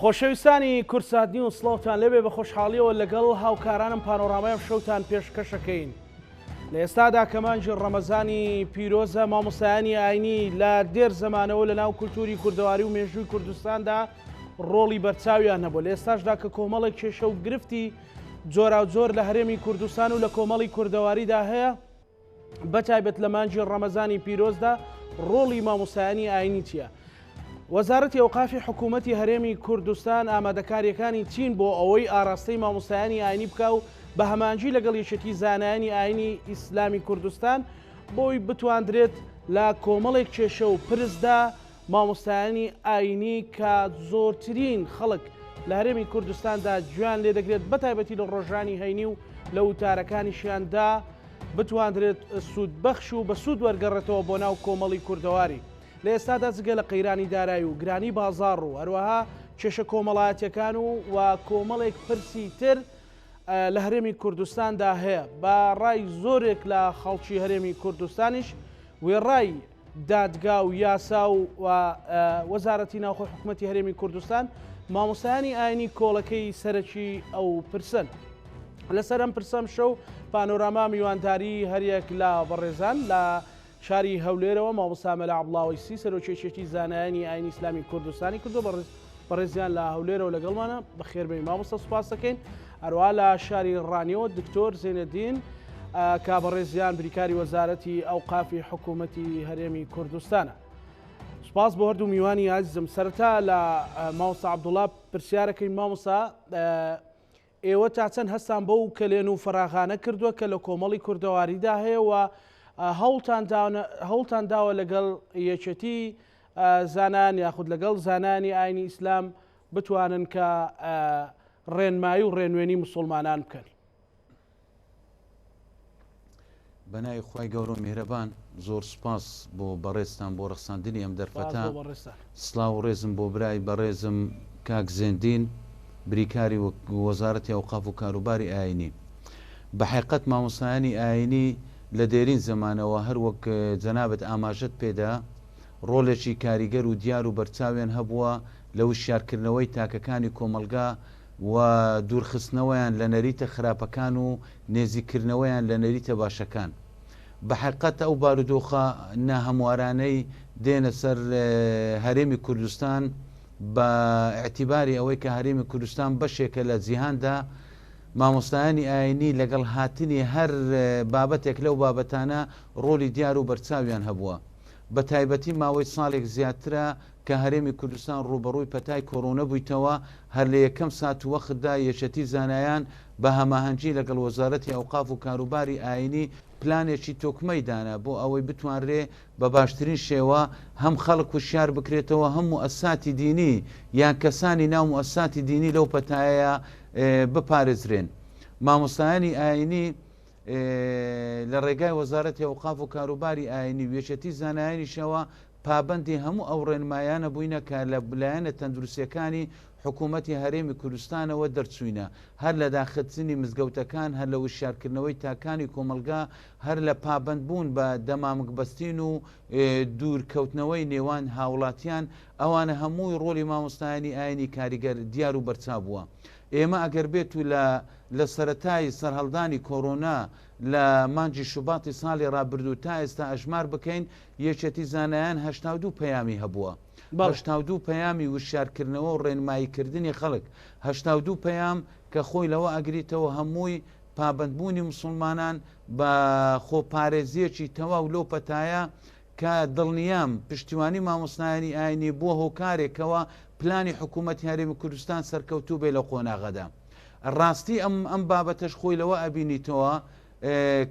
خۆشەویستانی کورسادنی و سڵاوتان لێبێ بە خۆشحاڵیەوە لەگەڵ هاوکارانم پانۆرامەیەم شەوتان پێشکەشەکەین. لە ئێستادا کەمانجی ڕەمەزانی پیرۆزە مامۆستایانی ئاینی لە دێر زەمانەوە لە ناو کولتوری کوردەواری و مێژووی کوردستاندا ڕۆڵی بەرچاویان هەبوو. لە ئێستاشدا کە کۆمەڵێک کێشە و گرفتی جۆرا و جۆر لە هەرێمی کوردستان و لە کۆمەڵی کوردەواریدا هەیە، بەتایبەت لە مانجی ڕەمەزانی پیرۆزدا ڕۆڵی مامۆستایانی ئاینی چییە؟ وەزارەتی ئەوقافی حکوومەتی هەرێمی کوردستان ئامادەکاریەکانی چین بۆ ئەوەی ئاراستەی مامۆستایانی ئاینی بکە و بە هەمانجی لەگەڵ یەکێتی زانایانی ئاینی ئیسلامی کوردستان بۆی بتواندرێت لە کۆمەڵێک کێشە و پرسدا مامۆستایانی ئاینی کە زۆرترین خەڵک لە هەرێمی کوردستاندا گوێیان لێ دەگرێت بەتایبەتی لە ڕۆژانی هەینی و لە وتارەکانیشیاندا بتواندرێت سوودبەخش و بە سوود وەرگەڕێتەوە بۆ ناو کۆمەڵی کوردەواری. لە ئێستادا جگە لە قەیرانی دارایی و گرانی بازاڕ و هەروەها کێشە کۆمەڵایەتیەکان و کۆمەڵێک پرسی تر لە هەرێمی کوردستاندا هەیە. بە ڕای زۆرێک لە خەڵکی هەرێمی کوردستانیش وێڕای دادگا و یاسا و وەزارەتی ناوخۆی حکوومەتی هەرێمی کوردستان مامۆستایانی ئاینی کۆڵەکەی سەرەکی ئەو پرسن. لەسەر ئەم پرسەم شەو پانۆراما میوانداری هەریەک لە بەڕێزان لە شاری هەولێرەوە مامۆستا مەلا عەبدوڵڵاوی سەرۆکێشێتی زانایانی ئاینی ئیسلامی کوردستانی کردو بەڕێزیان لە هەولێرەوە لەگەڵمانە بەخێربێی مامۆستا سوپاس دەکەین. هەروەها لە شاری ڕانیەوە دکتۆر زێنەدین کا بەڕێزیان بریکاری وەزارەتی ئەوقافی حکوومەتی هەرێمی کوردستانە. سوپاس بۆ هەردوو میوانی عەزیزم. سەرەتا لە مامۆستا عەبدوڵڵا پرسیارەکەین مامۆستا ئێوە تا چەند هەستان بەو کەلێن و فەراغانە کردووە کە لە کۆمەڵی کوردەواریدا هەیە و هەوڵتان داوە لەگەڵ یەکێتی زانان یاخود لەگەڵ زانانی ئاینی ئیسلام بتوانن کە ڕێنمایی و ڕێنوێنی موسڵمانان بکەن. بەناوی خوای گەورە و میهرەبان زۆر سوپاس بۆ بەڕێزتان بۆ ڕەخساندنی ئەم دەرفەتە. سڵاو و ڕێزم بۆ برای بەڕێزم کاک زێندین بریکاری وەزارەتی ئەوقاف و کاروباری ئاینی. بە حقیقەت مامۆستایانی ئاینی لە دێرین زەمانەوە هەر وەک جەنابەت ئاماژەت پێدا ڕۆڵێکی کاریگەر و دیار و بەرچاویان هەبووە لە وشارکردنەوەی تاکەکانی کۆمەلگا و دوورخستنەوەیان لە نەریتە خراپەکان و نێزیکردنەوەیان لە نەریتە باشەکان. بە حقیقەت ئەو بارودۆخە ناهەموارانەی دێنە سەر هەرێمی کوردستان بە ئەعتیباری ئەوەی کە هەرێمی کوردستان بەشێکە لە جیهاندا مامۆستایانی ئاینی لەگەڵ هاتنی هەر بابەتێک لەو بابەتانە ڕۆلی دیار و بەرچاویان هەبووە. بە تایبەتی ماوەی ساڵێک زیاترە کە هەرێمی کوردستان ڕوبەڕووی پەتای کۆڕۆنە بوویتەوە، هەر لە یەکەم سات و وەختدا یەکێتی زانایان بە هەماهەنگی لەگەڵ وەزارەتی ئەوقاف و کاروباری ئاینی پلانێکی تۆکمەی دانا بۆ ئەوەی بتوانرێ بە باشترین شێوە هەم خەڵک وشیار بکرێتەوە هەم موئەسساتی دینی یان کەسانی ناو موئەسساتی دینی لەو پەتایە بپارێزرێن. مامۆستایانی ئاینی لە ڕێگای وەزارەتی ئەوقاف و کاروباری ئاینی وێچەتی زانایانیشەوە پابەندی هەموو ئەو ڕێنمایانە بووینە کە لە لایەنە تەندروستیەکانی حکوومەتی هەرێمی کوردستانەوە دەرچووینە، هەر لە داخستنی مزگەوتەکان، هەر لە وشارکردنەوەی تاکانی کۆمەلگا، هەر لە پابەندبوون بە دەمامکبەستین و دوورکەوتنەوەی نێوان هاوڵاتیان. ئەوانە هەمووی ڕۆلی مامۆستایانی ئاینی کاریگەر دیار و بەرچاو بووە. ئێمە ئەگەر بێت و لە سەرەتای سەرهەڵدانی کۆڕۆنا لە مانجی شوباتی ساڵی ڕابردوو تا ئێستا ئەژمار بکەین یەکێتی زانایان 82 پەیامی هەبووە. 82 پەیامی وشارکردنەوە و ڕێنماییکردنی خەڵک، 82 پەیام کە خۆی لەوە ئەگریتەوە هەمووی پابەندبوونی موسڵمانان بە خۆپارێزیەکی تەواو لەو پەتایە کە دڵنیام پشتیوانی مامۆستایانی ئاینی بووە هۆکارێکەوە پلانی حکوومەتی هەرێمی کوردستان سەرکەوتوو بێ لە قۆناغەدا. ڕاستی ئەم بابەتەش خۆی لەوە ئەبینیتەوە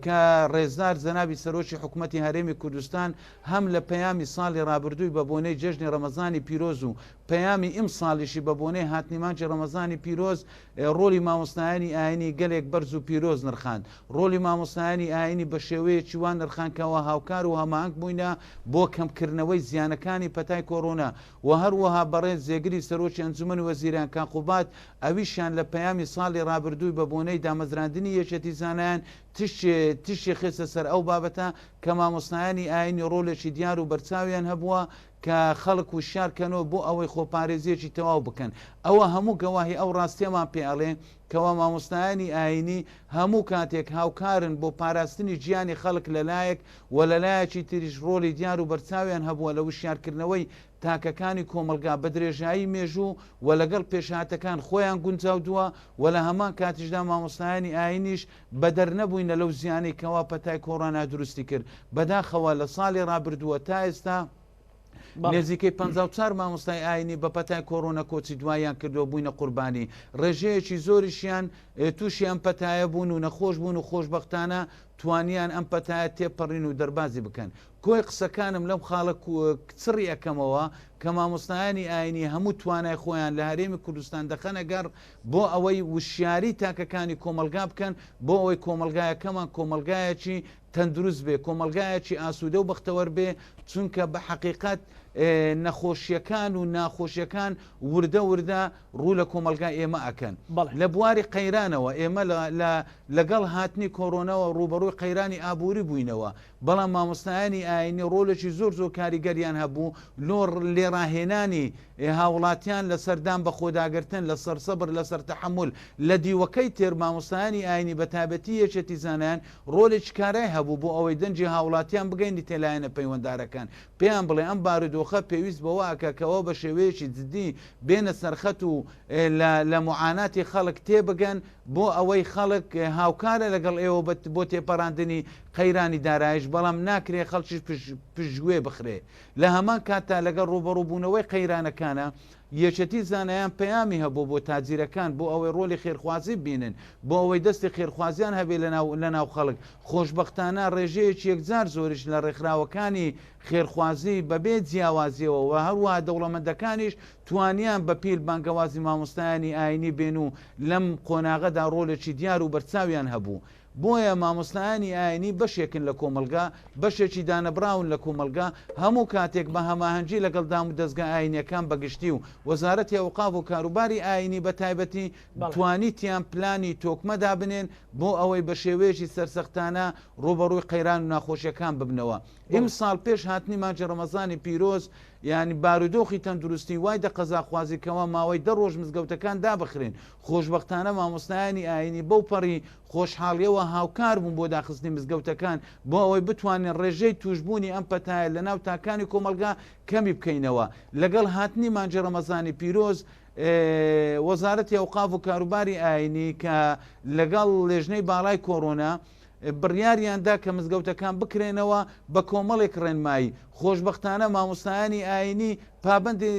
کە ڕێزدار جەنابی سەرۆکی حکوومەتی هەرێمی کوردستان هەم لە پەیامی ساڵی ڕابردووی بە بۆنەی جەژنی ڕەمەزانی پیرۆز و پەیامی ئیم ساڵیشی بە بۆنەی هاتنیمانجی ڕەمەزانی پیرۆز ڕۆلی مامۆستایانی ئاینی گەلێک بەرز و پیرۆز نرخاند. ڕۆلی مامۆستایانی ئاینی بە شێوەیەکی وان نرخانکەوە هاوکار و هەماهنگ بووینە بۆ کەمکردنەوەی زیانەکانی پەتای کۆڕۆنا و هەروەها بەڕێز جێگری سەرۆکی ئەنجومەن وەزیران کاقوبات ئەویشیان لە پەیامی ساڵی ڕابردووی بە بۆنەی دامەزراندنی یەکێتی زانایان تشی خێسە سەر ئەو بابەتە کە مامۆستایانی ئاینی ڕۆلێکی دیار و بەرچاویان هەبووە کە خەڵک و شارکەنەوە بۆ ئەوەی خۆپارێزیەکی تەواو بکەن. ئەوە هەموو گەواهی ئەو ڕاستیەمان پێڵێ کەوا مامۆستایانی ئاینی هەموو کاتێک هاوکارن بۆ پاراستنی گیانی خەڵک لەلایەک و لەلایەکی تریش ڕۆلی دیار و بەرچاویان هەبووە لە وشیارکردنەوەی تاکەکانی کۆمەلگا بە درێژایی مێژوو و لەگەڵ پێشهاتەکان خۆیان گونجاودووە و لە هەمان کاتیشدا مامۆستایانی ئاینیش بە دەرنەبووینە لەو زیانەی کەوا پەتای کۆڕۆنا دروستی کرد. بەداخەوە لە ساڵی ڕابردووە تا ئێستا نێزیکەی 54 مامۆستای ئاینی بە پەتای کۆڕۆنە کۆچی دوایان کردو بووینە قوربانی. ڕێژەیەکی زۆریشیان تووشی ئەم پەتایە بوون و نەخۆش بوون و خۆشبەختانە توانیان ئەم پەتایە تێپەڕین و دەربازی بکەن. کۆی قسەکانم لەم خاڵە کچڕی ئەەکەمەوە کە مامۆستایانی ئاینی هەموو توانای خۆیان لە هەرێمی کوردستان دەخەنە گەڕ بۆ ئەوەی وشیاری تاکەکانی کۆمەلگا بکەن بۆ ئەوەی کۆمەلگایەکەمان کۆمەلگایەکی تەندروست بێ، کۆمەلگایەکی ئاسوودە و بەختەوەر بێ، چونکە بە حەقیقەت نەخۆشیەکان و ناخۆشیەکان وردە وردە ڕوو لە کۆمەلگا ئێمە ئەکەن. لە بواری قەیرانەوە ئێمە لەگەڵ هاتنی کۆڕۆنەوە ڕوبەڕووی قەیرانی ئابووری بووینەوە، بەڵام مامۆستایانی ئاینی ڕۆڵێکی زۆر کاریگەریان هەبوو لێڕاهێنانی هاوڵاتیان لە سەردان بە خۆداگرتن، لە سەرسەبر، لە سەر تەحمل. لە دیوەکەی تێر مامۆستایانی ئاینی بە تایبەتی یەکێتی زانایان ڕۆلێکی کارای هەبوو بۆ ئەوەی دەنجی هاوڵاتیان بگەینی تێلایەنە پەیوەنددارەکان، پێیان بڵێ ئەم بارودۆخە پێویست بەوە ئەکەکەەوە بە شێوەیەکی جددی بێنە سەرخەت و لە معاناتی خەڵک تێبگەن بۆ ئەوەی خەڵک هاوکارە لەگەڵ ئێوە بۆ تێپەڕاندنی قەیرانی دارایش، بەڵام ناکرێ خەڵکیش پشتگوێ بخرێ. لە هەمان کاتتا لەگەڵ ڕوبەڕووبوونەوەی قەیرانەکانە یەکێتی زانایان پەیامی هەبوو بۆ تاجیرەکان بۆ ئەوەی ڕۆلی خێرخوازی بینن، بۆ ئەوەی دەستی خێرخوازیان هەبێ لە ناو خەڵک. خۆشبەختانە ڕێژەیەکی یەکجار زۆریش لە ڕێکخراوەکانی خێرخوازی بەبێ جیاوازیەوە و هەروەها دەوڵەمەندەکانیش توانیان بە پیل بانگەوازی مامۆستایانی ئاینی بێن و لەم قۆناغەدا ڕۆلێکی دیار و بەرچاویان هەبوو. بۆیە مامۆستایانی ئاینی بەشێکن لە کۆمەلگا، بەشێکی دانەبراون لە کۆمەلگا، هەموو کاتێک بە هەماهەنگی لەگەڵ دام و دەستگا ئاینیەکان بەگشتی و وەزارەتی ئەوقاف و کاروباری ئاینی بە تایبەتی توانیتیان پلانی تۆکمەدا بنێن بۆ ئەوەی بە شێوەیەکی سەرسەختانە ڕوبەڕووی قەیران و ناخۆشیەکان ببنەوە. ئیمساڵ پێش هاتنی مانجی ڕەمەزانی پیرۆز یعنی بارودۆخی تەندروستی وای دە قەزاخوازیکەوە ماوەی 10 ڕۆژ مزگەوتەکان دابخرێن. خۆشبەختانە مامۆستایانی ئاینی بەو پەڕی خۆشحاڵیەوە هاوکار بوون بۆ داخستنی مزگەوتەکان بۆ ئەوەی بتوانین ڕێژەی توشببوونی ئەم پەتایە لە ناو تاکانی کۆمەلگا کەمی بکەینەوە. لەگەڵ هاتنی مانجی ڕەمەزانی پیرۆز وەزارەتی ئەوقاف و کاروباری ئاینی کە لەگەڵ لێژنەی باڵای کۆڕۆنا بڕیاریاندا کە مزگەوتەکان بکرێنەوە بە کۆمەڵێک ڕێنمایی. خۆشبەختانە مامۆستایانی ئاینی پابندی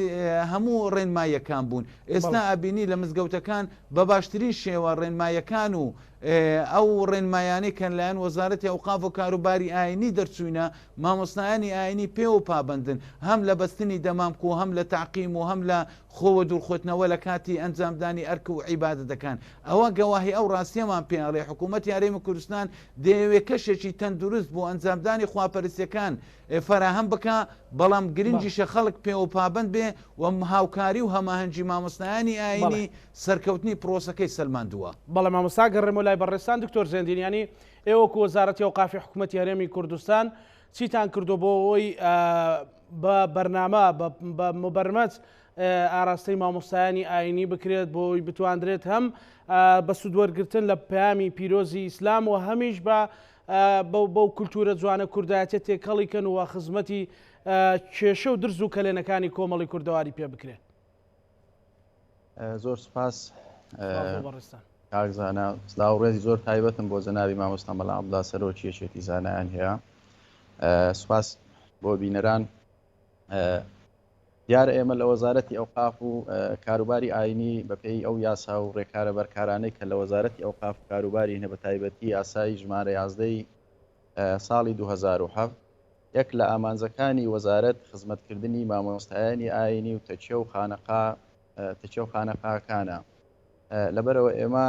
هەموو ڕێنماییەکان بوون. ئێستا ئەبینی لە مزگەوتەکان بە باشترین شێوە ڕێنماییەکان و ئەو ڕێنمایانی کە لایەن وەزارەتی ئەوقاف و کاروباری ئاینی دەرچوونە مامۆستایانی ئاینی پێ و پابندن، هەم لە بەستنی دەمامک و هەم لە تعقیم و هەم لە خۆوە دوورخۆتنەوە لە کاتی ئەنجامدانی ئەرک و عیبادەتەکان. ئەوە گەواهی ئەو ڕاستیەمان پێڵێ حکوومەتی هەرێمی کوردستان دەیەوێت کەشێکی تەندروست بۆ ئەنجامدانی خواپەرستیەکان فراهەم بکە، بەڵام گرنگیشە خەڵک پێ و پابند بێ و هاوکاری و هەماهەنگی مامۆستایانی ئاینی سەرکەوتنی پرۆسەکەی سەلماندووە. بەڵام مامۆستا گەڕێمە لای بەڕێستان دکتۆر زێندینیانی، ئێوەکو وەزارەتی ئەوقافی حکوومەتی هەرێمی کوردستان چیتان کردو بۆ ئەوەی بە بەرنامە بە مبەرمەج ئاراستەی مامۆستایانی ئاینی بکرێت بۆی بتواندرێت هەم بە سوودوەرگرتن لە پەیامی پیرۆزی ئیسلام و هەمیش بەو کولتورە جوانە کوردایەتە تێکەڵیکەن و خزمەتی کێشە و درز و کەلێنەکانی کۆمەڵی کوردەواری پێ بکرێت. زۆر سپاس کاکزانە، سلااو ڕێزی زۆر تایبەتم بۆ جەنابی مامۆستا مەڵا عەبدوڵڵا سەرۆکی یەکێتی زانایان هەیە. سوپاس بۆ بینەران. دیارە ئێمە لە وەزارەتی ئەوقاف و کاروباری ئاینی بەپێی ئەو یاسا و ڕێکارە بەرکارانەی کە لە وەزارەتی ئەوقاف و کاروباری هەیە بە تایبەتی یاسای ژمارە 11 ساڵی 2007 یەک لە ئامانجەکانی وەزارەت خزمەتکردنی مامۆستایانی ئاینی و تەچێ و خانەقاکانە. لەبەرەوە ئێمە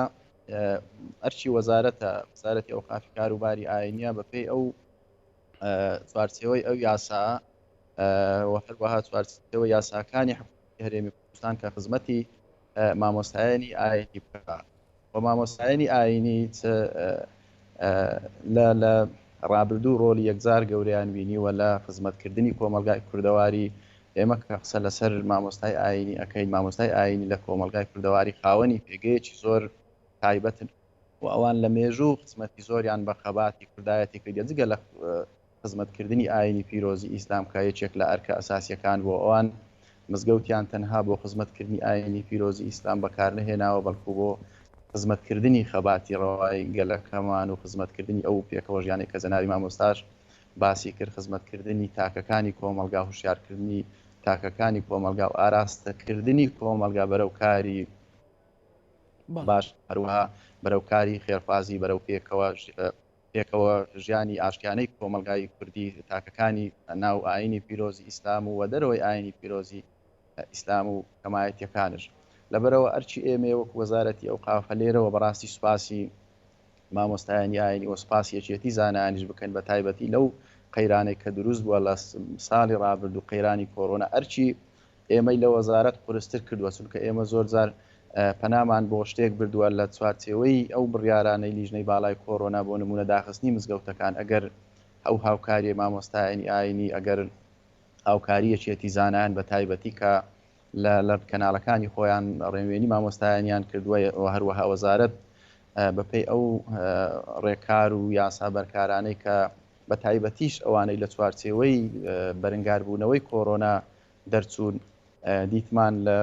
ئەرچی وەزارەتی ئەوقافی کاروباری ئاینیە بەپێی ئەو چوارچێوەی ئەو یاسا وەهەروەها چوارچێوە یاساکانی حکوومەتی هەرێمی کوردستان کە خزمەتی مامۆستایانی ئاینی بکات و مامۆستایانی ئاینی لە ڕابردوو ڕۆلی یەکجار گەوریان بینیوە لە خزمەتکردنی کۆمەلگای کوردەواری. ئێمە کە قسە لەسەر مامۆستای ئاینی ئەەکەین، مامۆستای ئاینی لە کۆمەلگای کوردەواری خاوەنی پێگەیەکی زۆر تایبەتن و ئەوان لە مێژوو خزمەتی زۆریان بە خەباتی کوردایەتی کردی جگە لە خزمەتکردنی ئاینی پیرۆزی ئیسلام کە یەکێک لە ئەرکە ئەساسیەکان بۆ ئەوان مزگەوتیان تەنها بۆ خزمەتکردنی ئاینی پیرۆزی ئیسلام بەکارنەهێناوە بەڵکو بۆ خزمەتکردنی خەباتی ڕەوای گەلەکەمان و خزمەتکردنی ئەو پێکەوە ژیانی کە جەناوی مامۆستاش باسی کرد، خزمەتکردنی تاکەکانی کۆمەلگا، هوشیارکردنی تاکەکانی کۆمەلگا و ئاراستەکردنی کۆمەلگا بەرەو کاری باش، هەروەها بەرەو کاری خێرفازی، بەرەو پێکەوە ژیانی ئاشتیانەی کۆمەلگای کوردی، تاکەکانی ناو ئاینی پیرۆزی ئیسلام و دەرەوەی ئاینی پیرۆزی ئیسلام و کەمایەتیەکانش. لەبەرەوە ئەرچی ئێمێ وەک وەزارەتی ئەوقافە لێرەوە بەڕاستی سوپاسی مامۆستایانی ئاینی و سوپاسی یەکێتی زانانیش بکەین بە تایبەتی لەو قەیرانەی کە دروست بووە لە ساڵی ڕابردوو قەیرانی کۆڕۆنا. ئەرچی ئێمەی لە وەزارەت قورستر کردووە، چونکە ئێمە زۆر جار پەنامان بۆ شتێک بردووە لە چوارچێوەی ئەو بڕیارانەی لیژنەی باڵای کۆڕۆنا بۆ نمونە داخستنی مزگەوتەکان. ئەگەر ئەو هاوکاری مامۆستایانی ئاینی ئەگەر هاوکاری یەکێتی زانان بە تایبەتی کە لە کەناڵەکانی خۆیان ڕێنوێنی مامۆستایانیان کردووە و هەروەها وەزارەت بەپێی ئەو ڕێکار و یاسا بەرکارانەی کە بە تایبەتیش ئەوانەی لە چوارچێوەی بەرەنگاربوونەوەی کۆڕۆنا دەرچوون، دیتمان لە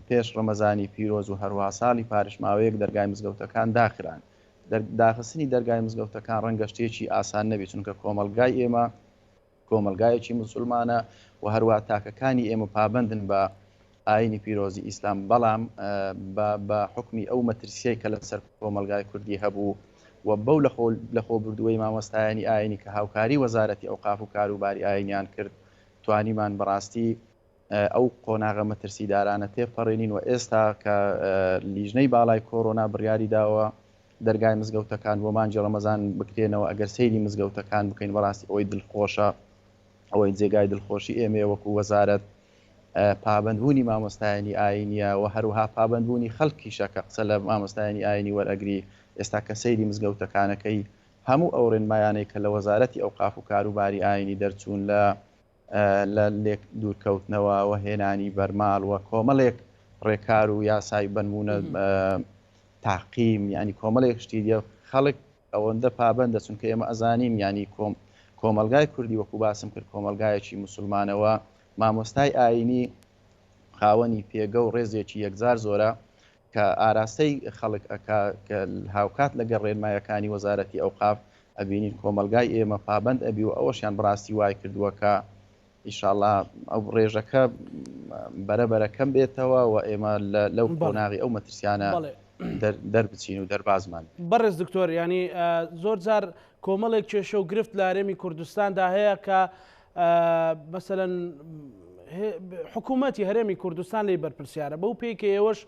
پێش ڕەمەزانی پیرۆز و هەروەها ساڵی پارشماوەیەک دەرگای مزگەوتەکان داخران. داخستنی دەرگای مزگەوتەکان ڕەنگە شتێکی ئاسان نەبێت، چونکە کۆمەلگای ئێمە کۆمەلگایەکی موسڵمانە و هەروە تاکەکانی ئێمە پابندن بە ئاینی پیرۆزی ئیسلام، بەڵام بە حکمی ئەو مەترسیەی کە لەسەر کۆمەلگای کوردی هەبوو و بەو لە خۆبردووەی مامۆستایانی ئاینی کە هاوکاری وەزارەتی ئەوقاف و کاروباری ئاینیان کرد، توانیمان بەڕاستی ئەو قۆناغە مەترسیدارانە تێپەڕێنین و ئێستا کە لیژنەی باڵای کۆڕۆنا بڕیاری داوە دەرگای مزگەوتەکان بۆ مانجی ڕەمەزان بکرێنەوە، ئەگەر سەیری مزگەوتەکان بکەین بەڕاستی ئەوەی دڵخۆشە، ئەوەی جێگای دڵخۆشی ئێمێ وەکو وەزارەت پابندبوونی مامۆستایانی ئاینیە و هەروها پابندبوونی خەڵکیشە کە قسە لە مامۆستایانی ئاینی وەرئەگری. ئێستا کە سەیری مزگەوتەکانەکەی هەموو ئەو ڕێنمایانەی کە لە وەزارەتی ئەوقاف و کاروباری ئاینی دەرچوون لە لێک دوورکەوتنەوە و هێنانی بەرماڵ و کۆمەڵێک ڕێکار و یاسای بنمونە تاقیم، ینی کۆمەڵێک شتی دیە خەڵک ئەوەندە پابندە، چونکە ئێمە ئەزانیم ینی کۆمەلگای کوردی وەکو باسم کرد کۆمەلگایەکی موسڵمانەوە، مامۆستای ئاینی خاوەنی پێگە و ڕێزێکی یەکجار زۆرە کە ئاراستەی خەڵک کە هاوکات لەگەڵ ڕێنمایەکانی وەزارەتی ئەوقاف ئەبینین کۆمەلگای ئێمە پابند ئەبی و ئەوەشیان بڕاستی وای کردووە کە ئیشاءالله ئەو ڕێژەکە بەرەبەرەکەم بێتەوە و ئێمە لەو قۆناغی ئەو مەترسیانە دەربچین و دەربازمان. بەڕێز دکتۆر، ینی زۆر جار کۆمەڵێک کێشە و گرفت لە هەرێمی کوردستاندا هەیە کە مەسەلەن حکوومەتی هەرێمی کوردستان لی بەرپرسیارە، بەو پێیکە ئێوەش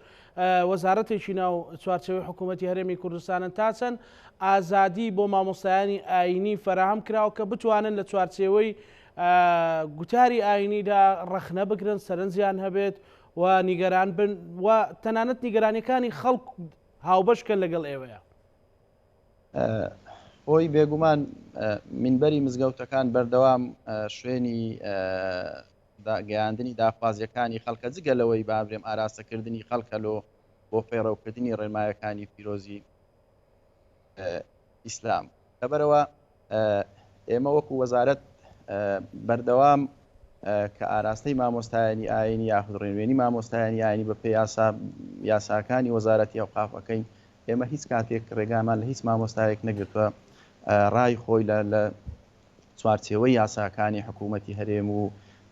وەزارەتێکی ناو چوارچەوەی حکوومەتی هەرێمی کوردستانن تا چەند ئازادی بۆ مامۆستایانی ئاینی فراهم کراوە کە بتوانن لە چوارچێوەی گوتاری ئاینیدا ڕەخنە بگرن، سەرنجیان هەبێت و نیگەران بن و تەنانەت نیگەرانیەکانی خەڵک هاوبەشکەن لەگەڵ ئێوەیە. خۆی بێگومان منبەری مزگەوتەکان بەردەوام شوێنی گەیاندنی داخوازیەکانی خەڵکە جگە لەوەی بابرێم ئاراستەکردنی خەڵکەلۆ بۆ فێڕەوکردنی ڕێنمایەکانی پیرۆزی ئیسلام. لەبەرەوە ئێمە وەکو وەزارەت بەردەوام کە ئاراستەی مامۆستایانی ئاینی یاخود ڕێنوێنی مامۆستایانی ئاینی بەپێ یاساکانی وەزارەتی ئەوقافەکەین، ئێمە هیچ کاتێک ڕێگامان لە هیچ مامۆستایەک نەگرتووە ڕای خۆی لە چوارچێوەی یاساکانی حکوومەتی هەرێم و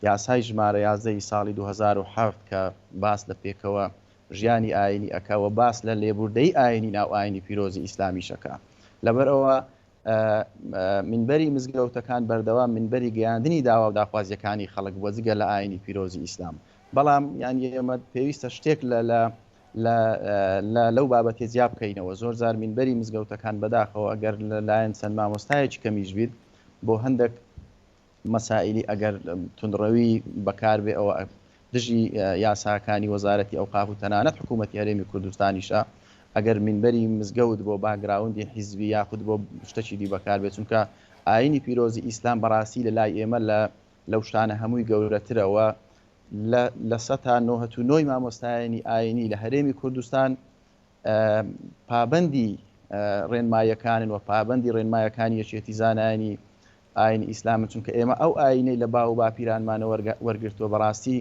یاسای ژمارە 11 ساڵی 2007 کە باس لە پێکەوە ژیانی ئاینی ئەکەوە باس لە لێبوردەی ئاینی ناو ئاینی پیرۆزی ئیسلامی شەکە. لەبەرەوە منبەری مزگەوتەکان بەردەوام منبەری گەیاندنی داوا و داخوازیەکانی خەڵک بۆ جگە لە ئاینی پیرۆزی ئیسلام. بەڵام یانی ئێمە پێویستە شتێک لەو بابەتێ جیا بکەینەوە. زۆر جار منبەری مزگەوتەکان بەداخەوە ئەگەر لەلایەن چەند مامۆستایەکی کەمیش بیت بۆ هەندێک مەسائلی ئەگەر تونڕەوی بەکاربێ ئەوە دژی یاساکانی وەزارەتی ئەوقاف و تەنانەت حکوومەتی هەرێمی کوردستانیشە ئەگەر منبەری مزگەوت بۆ باگراوندی حیزبی یاخود بۆ شتێکی دی بەکار بێت، چونکە ئاینی پیرۆزی ئیسلام بەڕاستی لە لای ئێمە لەو شتانە هەمووی گەورەترەوە لە 1990 مامۆستایانی ئاینی لە هەرێمی کوردستان پابەندی ڕێنمایەکانن و پابەندی ڕێنمایەکانی یەکێتی زانانی ئاینی ئیسلامن، چونکە ئێمە ئەو ئاینەی لە باو و باپیرانمانە وەرگرتووە بەڕاستی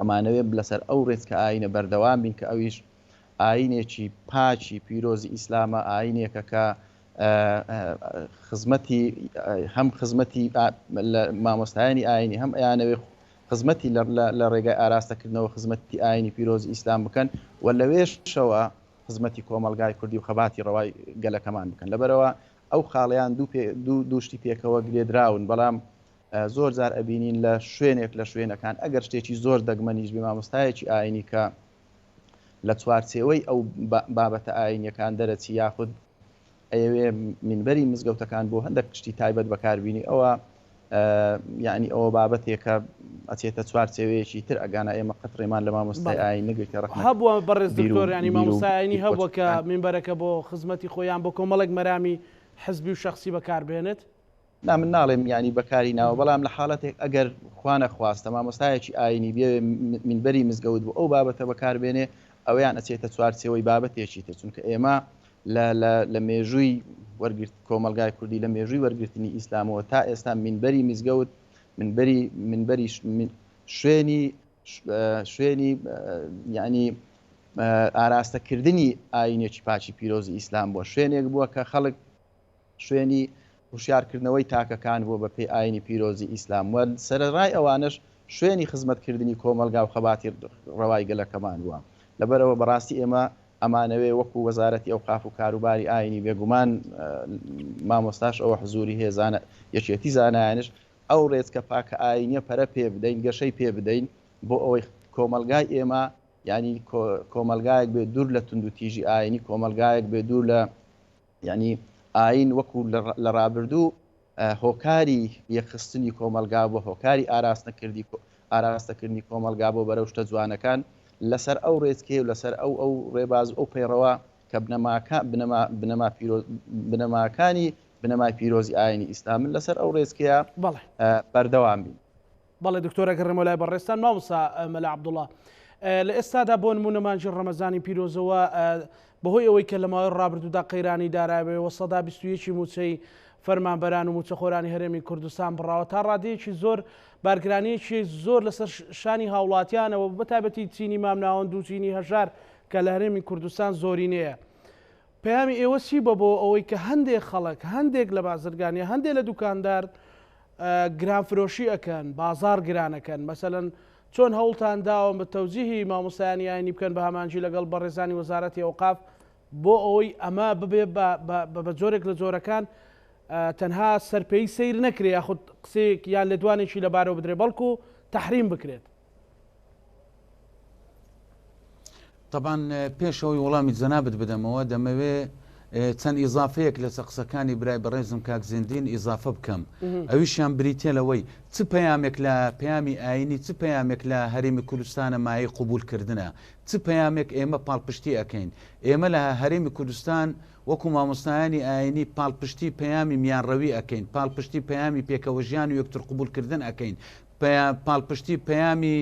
ئەمانەوێ لەسەر ئەو ڕێزکە ئاینە بەردەوام بین کە ئەویش ئاینێکی پاچی پیرۆزی ئیسلامە، ئاینێکە کە هەم خزمەتی مامۆستایانی ئاینی هەم ئەیانەوێ خزمەتی لە ڕێگای ئاراستەکردنەوە خزمەتی ئاینی پیرۆزی ئیسلام بکەن و لەوێشەوە خزمەتی کۆمەلگای کوردی و خەباتی ڕەوای گەلەکەمان بکەن. لەبەرەوە ئەو خاڵیان دووشتی پێکەوە گرێدراون، بەڵام زۆر جار ئەبینین لە شوێنێک لە شوێنەکان ئەگەر شتێکی زۆر دەگمەنیش بێ مامۆستایەکی ئاینی کە لە چوارچێوەی ئەو بابەتە ئاینیەکان دەرەچی یاخود ئەوێ منبەری مزگەوتەکان بۆ هەندێک شتی تایبەت بەکاربیینی ئەوە یعنی ئەوە بابەتێکە ئەچێتە چوارچێوەیەکی تر ئەگانە ئێمە قەت ڕێمان لە مامۆستای ئاین نەگرێتە ڕەخنە هەبووە بەڕێز دکتۆر، ینی مامۆستای ئاینی هەبووە کە منبەرەکە بۆ خزمەتی خۆیان بۆ کۆمەڵێک مەرامی حزبی و شخصی بەکاربێنێت. من ناڵێم ینی بەکاری ناوە، بەڵام لە حاڵەتێک ئەگەر خوانە خواستە مامۆستایەکی ئاینی بێ منبەری مزگەوت بۆ ئەو بابەتە بەکاربێنێ ئەویان ئەچێتە چوارچێوەی بابەتێکی تر، چونکە ئێمە لە مێژووی وەرگرت کۆمەلگای کوردی لە مێژووی وەرگرتنی ئیسلامەوە تا ئێستا منبەری مزگەوت منبەری شوێنی ینی ئاراستەکردنی ئاینێکی پاچی پیرۆزی ئیسلام بووە، شوێنێک بووە کە خەڵک شوێنی هوشیارکردنەوەی تاکەکان بووە بە پێی ئاینی پیرۆزی ئیسلام و سەرڕای ئەوانش شوێنی خزمەتکردنی کۆمەلگا و خەباتی ڕەوای گەلەکەمان بووە. لەبەرەوە بەڕاستی ئێمە ئەمانەوێ وەکو وەزارەتی ئەوقاف و کاروباری ئاینی بێگومان مامۆستاش ئەوە حزوری هێزانە یەکێتی زانایانش ئەو ڕێزکە پاکە ئاینیە پەرە پێ بدەین، گەشەی پێ بدەین بۆ ئەوەی کۆمەلگای ئێمە ینی کۆمەلگایەک بێ دوور لە تونند و تیژی ئاینی، کۆمەلگایەک بێ دوور لە ینی ئاین وەکو لە ڕابردوو هۆکاری یەخستنی کۆمەلگا بۆ هۆکاری ئاراستەکردنی کۆمەلگا بۆ بەرەو شتە جوانەکان لەسەر ئەو ڕێزکێ و لەسەر ئەو ڕێباز ئەو پەیڕەوە کە بنەمای پیرۆزی ئاینی ئیسلامن لەسەر ئەو ڕێزکەیە بەردەوام بین. بەڵێ دکتۆرە گەڕێمە لای بەڕێستان مامۆستا مەلا عەبدوڵڵا، لە ئێستادا بۆ نمونە مانجی ڕەمەزانی پیرۆزەوە بەهۆی ئەوەی کە لە ماوەی ڕابردوودا قەیرانی دارابێەوە 121 موچەی فەرمانبەران و موچەخۆرانی هەرێمی کوردستان بڕاوە تا ڕادەیەکی زۆر بارگرانیەکی زۆر لەسەر شانی هاوڵاتیانەوە بەتایبەتی چینی مامناوەند و چینی هەژار کە لە هەرێمی کوردستان زۆرینەیە. پەیامی ئێوە چی بە بۆ ئەوەی کە هەندێک خەڵک هەندێک لە بازرگانیە هەندێک لە دوکاندار گرانفرۆشی ئەکەن، بازار گرانەکەن، مەسەلەن چۆن هەوڵتان داوە بە تەوجیهی مامۆستایانی ئاینی بکەن بە هەمانجی لەگەڵ بەڕێزانی وەزارەتی ئەوقاف بۆ ئەوەی ئەمە ببێ بە جۆرێک لە جۆرەکان تەنها سەرپێی سیر نەکرێ یاخود قسەیەک یان لە دوانێکی لەبارەوە بدرێ بەڵکو تەحریم بکرێت. طبعاً پێشەوەی وەڵامی جەنابەت بدەمەوە دەمەوێ چەند ئیزافەیەک لە قسەکانی برای بەڕێزم کاک زێندین ئیزافە بکەم. ئەویشیان بریتێ لەوەی چ پەیامێک لە پەیامی ئاینی چ پەیامێک لە هەرێمی کوردستانە مایەی قبولکردنە، چ پەیامێک ئێمە پاڵپشتی ئەەکەین. ئێمە لە هەرێمی کوردستان وەکو مامۆستایانی ئاینی پاڵپشتی پەیامی میانڕەوی ئەەکەین، پاڵپشتی پەیامی پێکەوە ژیان و یەکتر قبولکردن ئەەکەین، پاڵپشتی پەیامی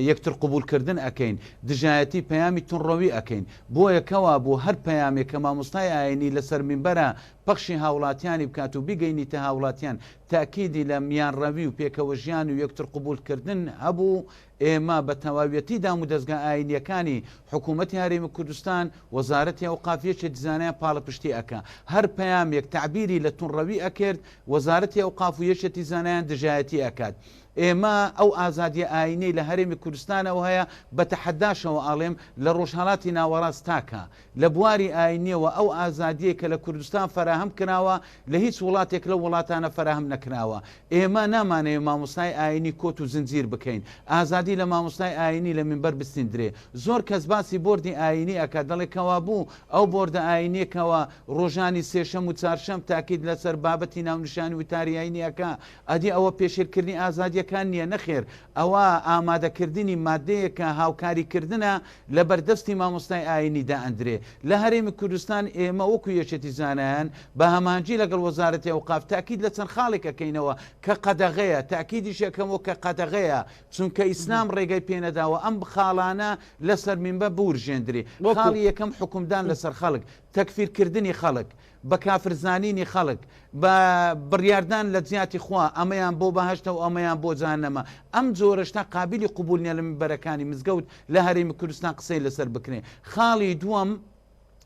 یەکتر قبولکردن ئەەکەین، دژایەتی پەیامی تونڕەوی ئەەکەین. بۆ یەکەوە بۆ هەر پەیامێک کە مامۆستای ئاینی لەسەر منبەرە پەخشی هاوڵاتیانی بکات و بیگەینیتە هاوڵاتیان تاکیدی لە میانڕەوی و پێکەوە ژیان و یەکتر قبولکردن هەبوو. ئێمە بە تەواویەتی دام و دەستگا ئاینیەکانی حکوومەتی هەرێمی کوردستان وەزارەتی ئەوقافیەکی دیزانیان پاڵپشتی ئەکا، هەر پەیامێک تعبیری لە تونڕەوی ئەکرد وەزارەتی ئەوقاف و یەکێتی زانایان دژایەتی ئەکات. ئێمە ئەو ئازادی ئاینەی لە هەرێمی کوردستانەوە هەیە بە تەحەداشەوە ئاڵێم لە ڕۆژهەڵاتی ناوەڕاست تاکە لە بواری ئاینیەوە ئەو ئازادیە کە لە کوردستان فراهم کراوە لە هیچ وڵاتێک لە وڵاتانە فراهم نەکراوە. ئێمە نامانەیە مامۆستای ئاینی کۆت و زنجیر بکەین، ئازادی لە مامۆستای ئاینی لە منبەر بستیندرێ. زۆر کەس باسی بۆردی ئاینی ئەکات دەڵێکەوە بوو ئەو بۆردە ئاینیەکەوە ڕۆژانی سێشەم و چارشەم تاکید لەسەر بابەتی ناونشانی وتاری ئاینیەکە ئەدی ئەوە پێشێرکردنی ئازادی مادیەکان نییە نەخێر ئەوە ئامادەکردنی مادەیە کە هاوکاریکردنە لە بەردەستی مامۆستای ئاینیدا ئەندرێ لە هەرێمی کوردستان ئێمە وەکو یەکێتی زانایان بە هەمانجی لەگەڵ وەزارەتی ئەوقاف تاکید لە چەند خاڵێکەکەینەوە کە قەدەغەیە تاکیدیشەکەمەوە کە قەدەغەیە چونکە ئیسلام ڕێگەی پێنەداوە ئەم خاڵانە لەسەر مینبە بورژێندرێ خاڵی یەکەم حکومدان لەسەر خەڵک تەکفیرکردنی خەڵک بە کافرزانینی خەڵک بە بڕیاردان لە جیاتی خوا ئەمەیان بۆ بەهشتە و ئەمەیان بۆ جانەمە ئەم جۆرەشتا قابلی قوبول نیە لە منبەرەکانی مزگەوت لە هەرێمی کوردستان قسەی لەسەر بکرێ خاڵی دووەم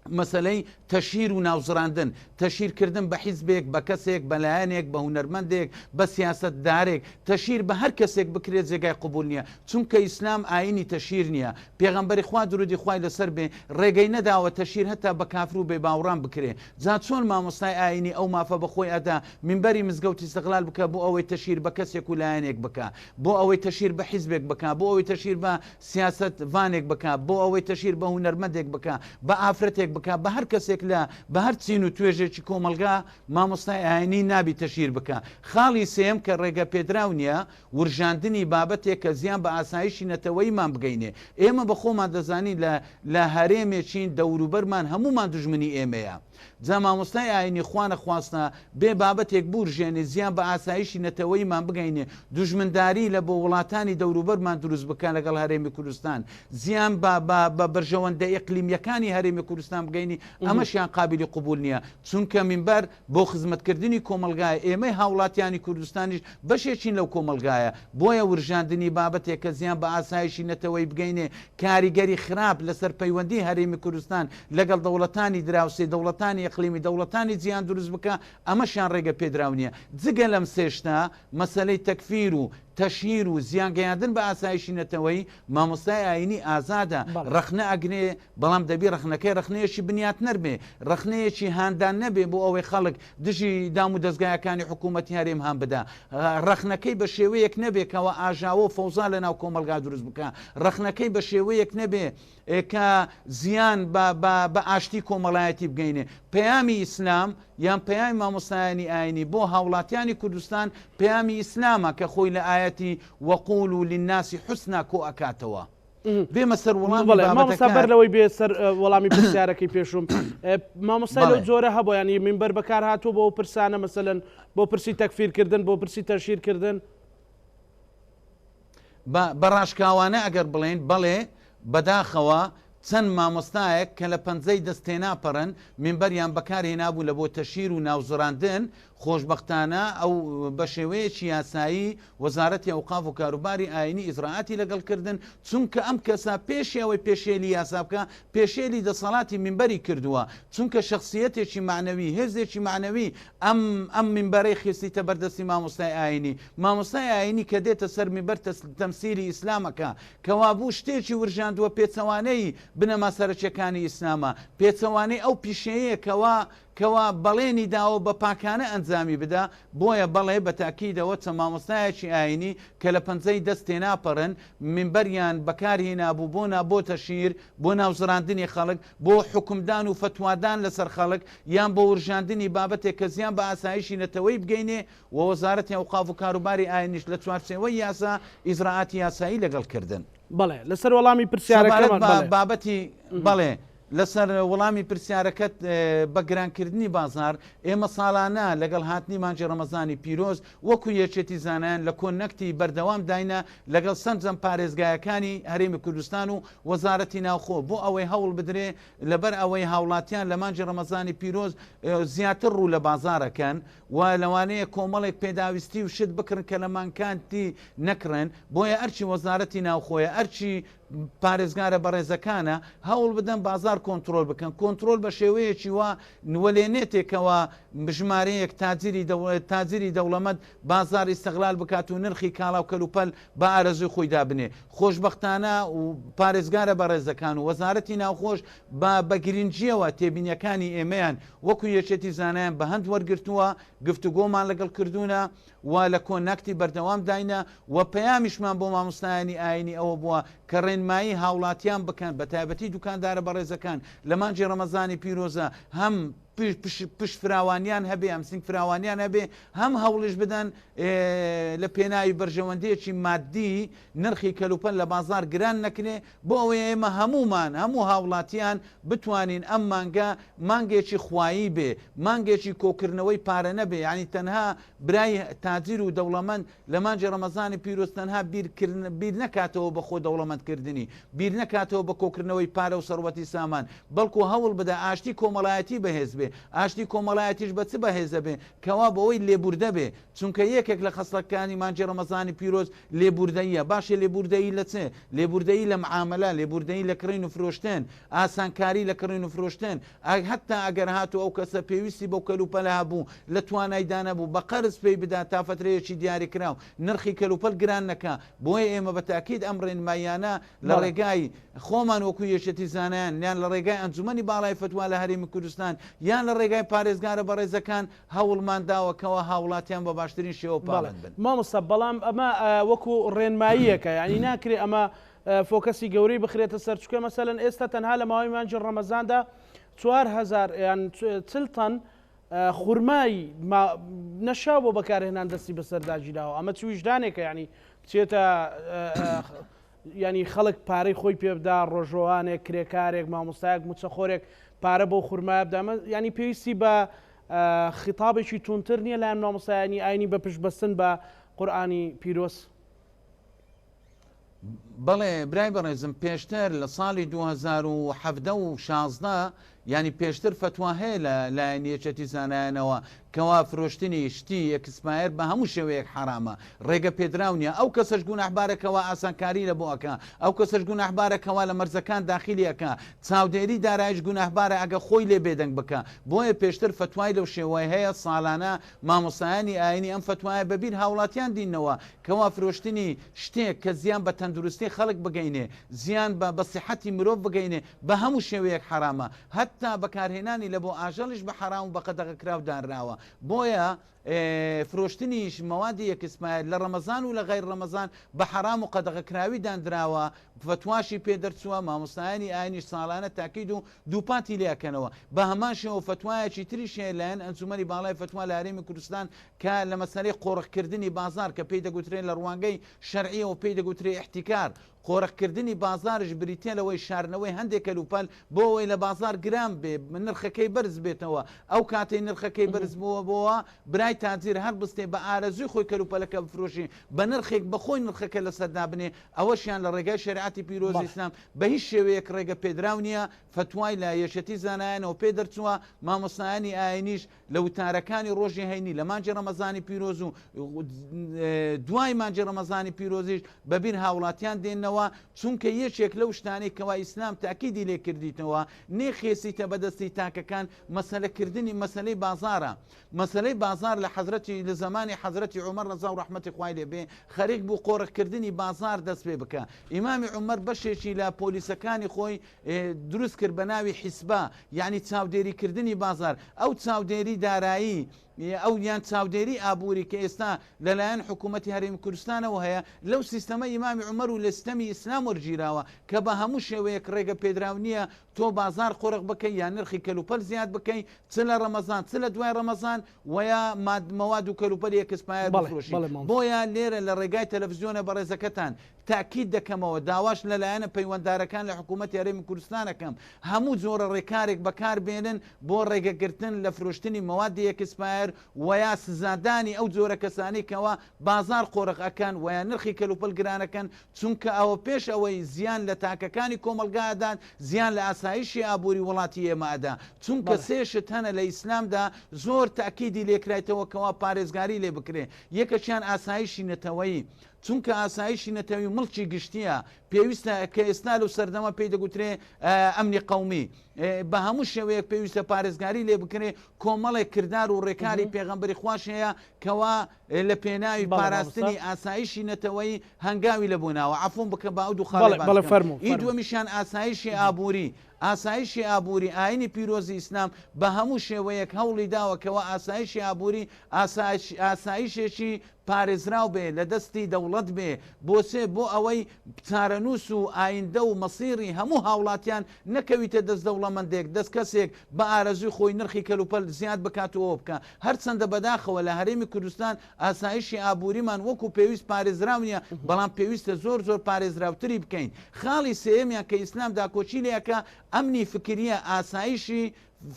مەسەلەی تەشیر و ناوزڕاندن تەشیرکردن بە حیزبێک بە کەسێک بەلایەنێک بە هونەرمەندێک بە سیاسەتدارێک تەشیر بە هەر کەسێک بکرێت جێگای قوبول نییە چونکە ئیسلام ئاینی تەشیر نییە پێغەمبەری خوا درودی خوای لەسەر بێ ڕێگەی نەداوە تەشیر هەتا بە کافر و بێ باوەڕان بکرێ جا چۆن مامۆستای ئاینی ئەو مافە بەخۆی ئەدا منبەری مزگەوتی استقلال بکە بۆ ئەوەی تەشیر بە کەسێک و لایەنێک بکە بۆ ئەوەی تەشیر بە حیزبێک بکە بۆ ئەوەی تەشیر بە سیاست وانێک بکە بۆ ئەوەی تەشیر بە هونەرمەندێک بکە بە ئافرەتێک بکە بە هەر کەسێک لە بە هەر چین و توێژێکی کۆمەلگا مامۆستای ئاینی نابی تەشیر بکە خاڵی سێم کە ڕێگە پێدراو نییە ورژاندنی بابەتێک کە زیان بە ئاسایشی نەتەوەیمان بگەینێ ئێمە بە خۆمان دەزانی لە هەرێمێکین دەوروبەرمان هەمومان دژمنی ئێمەیە جا مامۆستای ئاینی خوانە خواستە بێ بابەتێک بورژێنێ زیان بە ئاسایشی نەتەوەیمان بگەینێ دوژمنداری لە بۆ وڵاتانی دەوروبەرمان دروست بکە لەگەڵ هەرێمی کوردستان زیان بە بەرژەوەندە ئیقلیمیەکانی هەرێمی کوردستان بگەینی ئەمەشیان قابلی قوبول نییە چونکە منبەر بۆ خزمەتکردنی کۆمەلگایە ئێمەی هاوڵاتیانی کوردستانیش بەشێکین لەو کۆمەلگایە بۆیە ورژاندنی بابەتێک کە زیان بە ئاسایشی نەتەوەی بگەینێ کاریگەری خراپ لەسەر پەیوەندی هەرێمی کوردستان لەگەڵ دەوڵەتانی دراوسێ دەوڵەتانی ئەقلیمی دەوڵەتانی جیان دروست بکە ئەمەشیان ڕێگە پێدراو نییە جگە لەم سێشتا مەسەلەی تەکفیر و تەشیر و زیانگەیاندن بە ئاسایشی نەتەوەی مامۆستای ئاینی ئازادە ڕخنە ئەگرێ بەڵام دەبی ڕخنەکەی ڕخنەیەکی بنیات نەربێ ڕخنەیەکی هاندان نەبێ بۆ ئەوەی خەڵک دژی دام و دەستگایەکانی حکوومەتی هەرێم هەم بدا ڕخنەکەی بە شێوەیەک نەبێتەوە ئاژاوە فەوزا لە ناو کۆمەلگا دروست بکە ڕخنەکەی بە شێوەیەک نەبێ کە زیان بە ئاشتی کۆمەڵایەتی بگەینێ پەیامی ئیسلام یان پەیامی مامۆستایانی ئاینی بۆ هاوڵاتیانی کوردستان پەیامی ئیسلامە کە خۆی لە ئاەتی وەقول و للناسی حوسنا کۆ ئەکاتەوە بێمە سەر وەڵامی لەوەی بێ سەر وەڵامی پرسیارەکەی پێشوم مامۆستای لەو جۆرە هەبوو ینی منبەر بەکار هاتوو بۆ پرسانە مەسەلەن بۆ پرسی تەکفیرکردن بۆ پرسی تەشیرکردن بە ڕاشکاوانە ئەگەر بڵێن بەڵێ بەداخەوە چەند مامۆستایەک کە لە پەنجەی دەستێناپەڕن منبەریان بەکارهێنابوو لە بۆ تەشیر و ناوزڕاندن خۆشببختانە ئەو بە شێوەیەکی یاسایی وەزارەتی ئەوقاف و کاروباری ئاینی ئیزراعاتی لەگەڵکردن چونکە ئەم کەسا پێشەوەی پێشێلی یاسا بکە پێشێلی دەسەڵاتی منبەری کردووە چونکە شخصیەتێکی معنەوی هێزێکی معنەوی ئەم منبەرەی خستیتە بەردەستی مامۆستای ئاینی مامۆستای ئاینی کە دێتە سەر منبەر تەمسیلی ئیسلامەکە کەوا بوو شتێکی ورژاندووە پێچەوانەی بنەما سەرچەکانی ئیسلامە پێچەوانەی ئەو پیشەیە کەوا بەڵێنی داوە بە پاکانە ئەنجامی بدا بۆیە بەڵێ بە تاکیدەوە چە مامۆستایەکی ئاینی کە لە پەنجەی دەستێ ناپەڕن منبەریان بەکارهێنابوو بۆ تەشیر بۆ ناوزڕاندنی خەڵک بۆ حکومدان و فتوادان لەسەر خەڵک یان بۆ ورژاندنی بابەتێک کە زیان بە ئاسایشی نەتەوەی بگەینێ و وەزارەتی ئەوقاف و کاروباری ئاینیش لە چوارچێوەی یاسا ئیزراعاتی یاسایی لەگەڵکردن بەڵێ لەسەر وەڵامی پرسیارەکەمان بابەتی بەڵێ لەسەر وەڵامی پرسیارەکەت بە گرانکردنی بازار ئێمە ساڵانە لەگەڵ هاتنی مانجی ڕەمەزانی پیرۆز وەکو یەکێتی زانایان لە کۆنەکتی بەردەوام داینە لەگەڵ سەرجەم پارێزگایەکانی هەرێمی کوردستان و وەزارەتی ناوخۆ بۆ ئەوەی هەوڵ بدرێ لەبەر ئەوەی هاوڵاتیان لە مانجی ڕەمەزانی پیرۆز زیاتر ڕوو لە بازارەکەن و لەوانەیە کۆمەڵێک پێداویستی و شت بکردن کە لە مانکانتی نەکڕن بۆیە ئەرچی وەزارەتی ناوخۆیە ئەرچی پارێزگارە بەڕێزەکانە هەوڵ بدەن بازار کۆنتترۆل بکەن کۆنتترۆل بە شێوەیەکی وا نوەلێنێتێکەوە بژمارەیەک تاجری دەوڵەمەند بازار ئیستەغلال بکات و نرخی کاڵاو کەلوپەل بە ئارەزوی خۆی دابنێ خۆشببختانە و پارێزگارە بەڕێزەکان و وەزارەتی ناوخۆش بە گرنگجیەوە تێبینیەکانی ئێمەیان وەکو یەکێتی زانایان بە هەند وەرگرتووە گفتوگۆمان لەگەڵ کردوونە و لە کۆنەکتی بەردەوام داینە و پەیامیشمان بۆ مامۆستایانی ئاینی ئەوە بووە کە ڕێنمایی هاوڵاتیان بکەن بە تایبەتی دوکاندارە بەڕێزەکان لە مانجی ڕەمەزانی پیرۆزە هەم پشت فراوانیان هەبێ ئەم سنگ فراوانیان هەبێ هەم هەوڵش بدەن لە پێناوی بەرژەوەندەیەکی مادی نرخی کەلوپەل لە بازار گران نەکرێ بۆ ئەوەیە ئێمە هەموو هاوڵاتیان بتوانین ئەم مانگێکی خوایی بێ مانگێکی کۆکردنەوەی پارە نەبێ ینی تەنها برای تاجیر و دەوڵەمەند لە مانجی ڕەمەزانی پیرۆز تەنها بیر نکاتەوە بە خۆ دەوڵەمەندکردنی بیر نکاتەوە بە کۆکردنەوەی پارە و سەروەتی سامان بەڵکو هەوڵ بدە ئاشتی کۆمەڵایەتی بەهێز بێ ئاشتی کۆمەڵایەتیش بە چ بەهێزە بێ کەوا بەوەی لێبوردە بێ چونکە یەکێک لە خەسڵەکانی مانجی ڕەمەزانی پیرۆز لێبوردەیە باشە لێبوردەیی لە چێ لێبوردەیی لە معاملە لێبوردەیی لە کڕین و فرۆشتن ئاسانکاری لە کڕین و فرۆشتن هەتا ئەگەر هاتو ئەو کەسە پێویستی بەو کەلوپەلە هەبوو لە توانایدانە بوو بە قەرز پێی بدا تا فترەیەکی دیاری کراو نرخی کەلوپەل گران نەکا بۆیە ئێمە بە تاکید ئەم ڕێنمایانە لە ڕێگای خۆمان وەکو یەکێتی زانایان یان لە ڕێگای ئەنجومەنی باڵای فتوا لە هەرێمی کوردستان یان لە ڕێگای پارێزگارە بەڕێزەکان هەوڵمان داوەکەوە هاوڵاتیان بە باشترین شێوە پاڵێن بن مامۆستا بەڵام ئەمە وەکو ڕێنماییەکە ینی ناکرێ ئەمە فۆکەسی گەورەی بخرێتە سەر چکە مەسەلەن ئێستا تەنها لە ماوەی مانجی ڕەمەزاندا 4000 یان 40 تەن خورمای نەشاو بۆ بەکارهێنان دەستی بەسەرداگیراوە ئەمە چ ویژدانێکە ینی بچێتە ینی خەڵک پارەی خۆی پێبدا ڕۆژۆوانێک کرێکارێک مامۆستایەک موچەخۆرێک پارە بۆ خورمایە بدامە ینی پێویستی بە خیتابێکی تونتر نییە لایەن مامۆستایانی ئاینی بە پشتبەستن بە قورئانی پیرۆز بەڵێ برای بەڕێزم پێشتر لە ساڵی 2016 ینی پێشتر فتوا هەیە لە لایەن یەکێتی زانایانەوە کەوا فرۆشتنی شتی ئەکسپایر بە هەموو شێوەیەک حرامە ڕێگە پێدراونیە ئەو کەسەش گوناحبارەکەەوە ئاسانکاری لە بۆ ئەکە ئەو کەسەش گوناحبارەکەەوە لە مەرزەکان داخلیەکە چاودێری دارایش گوناحبارە ئەگە خۆی لێ بێدەنگ بکە بۆیە پێشتر فتوای لەو شێوەیە هەیە ساڵانە مامۆسایانی ئاینی ئەم فتوایە بەبیر هاوڵاتیان دینەوە کەوا فرۆشتنی شتێک کە زیان بە تەندروستی خەڵک بگەینێ زیان بە سیحەتی مرۆڤ بگەینێ بە هەموو شێوەیەک حرامە هەتا بەکارهێنانی لە بۆ ئاژەڵیش بە حرام و بە قەدەغەکراو دانراوە بۆیە فرۆشتنیش مەوادی یەکسمایل لە ڕەمەزان و لە غیر ڕەمەزان بە حرام و قەدەغەکراوی دانراوە فتواشی پێدەرچووە مامۆستایانی ئاینیش ساڵانە تاکید و دووپاتی لێکەنەوە بە هەمان شێوە فتوایەکی تریش هەیە لایەن ئەنجومەنی باڵای فتوا لە هەرێمی کوردستان کە لە مەسەلەی قۆڕەخکردنی بازار کە پێی دەگوترێن لە ڕوانگەی شەرعیەوە پێی دەگوترێ احتیکار قۆڕەخکردنی بازارش بریتە لەوەی شارنەوەی هەندێک کەلوپەل بۆ ئەوەی لە بازار گران بێ نرخەکەی بەرز بێتەوە ئەو کاتەی نرخەکەی بەرز بووە برای تاجیر هەر بستێ بە ئارەزوی خۆی کەلوپەلەکە بفرۆشی بە نرخێک بەخۆی نرخەکە لەسەردا بنێ ئەوەشیان لە ڕێگای شریعەتی پیرۆزی ئیسلام بە هیچ شێوەیەک ڕێگە پێدراو نییە فتوای لە یەکێتی زانایانەوە پێ دەرچووە مامۆستایانی ئاینیش لە وتارەکانی ڕۆژی هەینی لە مانجی ڕەمەزانی پیرۆز و دوای مانجی ڕەمەزانی پیرۆزیش بەبیر هاوڵاتیان دێنەوە چونکە یەکێک لەو شتانەی کەوا ئیسلام تاکیدی لێ کردیتەوە نێخێسیتە بەدەستی تاکەکان مەسەلەکردنی مەسەلەی بازارە مەسەلەی بازار لە حەزرەتی لە زمانی حەزرەتی عومەر ڕەزا و ڕەحمەتی خوای لێ بێ خەریک بوو قۆڕەخکردنی بازار دەست پێ بکە ئیمامی عومەر بەشێکی لە پۆلیسەکانی خۆی دروست کرد بە ناوی حیسبا یعنی چاودێریکردنی بازار ئەو چاودێری دارایی ئەو یان چاودێری ئابووری کە ئێستا لەلایەن حکوومەتی هەرێمی کوردستانەوە هەیە لەو سیستەمە ئیمامی عومەر و لە سیستەمی ئیسلام وەرگیراوە کە بە هەموو شێوەیەک ڕێگە پێدراو نییە تۆ بازار قۆڕق بکەی یان نرخی کەلوپەل زیاد بکەی چ لە ڕەمەزان چ لە دوای ڕەمەزان ویا مەواد و کەلوپەلی ئەکسپایر بفرۆشی بۆیە لێرە لە ڕێگای تەلەڤیزیۆنە بەڕێزەکەتان تاکید دەکەمەوە داواش لەلایەنە پەیوەنددارەکان لە حکوومەتی هەرێمی کوردستانەکەم هەموو جۆرە ڕێکارێک بەکاربێنن بۆ ڕێگەگرتن لە فرۆشتنی مەوادی ئەکسپایر ویا سزادانی ئەو جۆرە کەسانی کەەوە بازار قۆڕقەکان ویا نرخی کەلوپەل گرانەکەن چونکە ئەوە پێش ئەوەی زیان لە تاکەکانی کۆمەلگادان زیان لە ئاسایشی ئابووری وڵاتی ئێمەدا چونکە سێشت هەنە لە ئیسلامدا زۆر تاکیدی لێکرایتەوە کەوا پارێزگاری لێ بکرێ یەکەشیان ئاسایشی نەتەوەیی چونکە ئاسایشی نەتەوەی مڵکی گشتیە پێویستە کە ئێستا لەو سەردەما پێی دەگوترێ ئەمنی قەومی بە هەموو شێوەیەک پێویستە پارێزگاری لێ بکرێ کۆمەڵێک کردار و ڕێکاری پێغەمبەری خوش هەیە کەوا لە پێناوی پاراستنی ئاسایشی نەتەوەی هەنگاوی لە بووناوە عفۆم بکە باود و خاڵی دووەمیشان ئاسایشی ئابووری ئاسایشی ئابووری ئاینی پیرۆزی ئیسلام بە هەموو شێوەیەک هەوڵی داوەکەوە ئاسایشی ئابووری ئاسایشێکی پارێزراو بێ لە دەستی دەوڵەت بێ بۆ ئەوەی چارەنووس و ئایندە و مەسیری هەموو هاوڵاتیان نەکەویتە دەست دەوڵەمەندێک دەست کەسێک بە ئارەزوی خۆی نرخی کەلوپەل زیاد بکاتەوە بکە هەرچەندە بەداخەوە لە هەرێمی کوردستان ئاسایشی ئابووریمان وەکو پێویست پارێزراو نیە بەڵام پێویستە زۆر پارێزراوتری بکەین خاڵی سێمیان کە ئیسلام داکۆچی لەکە ئەمنی فکریە ئاسایشی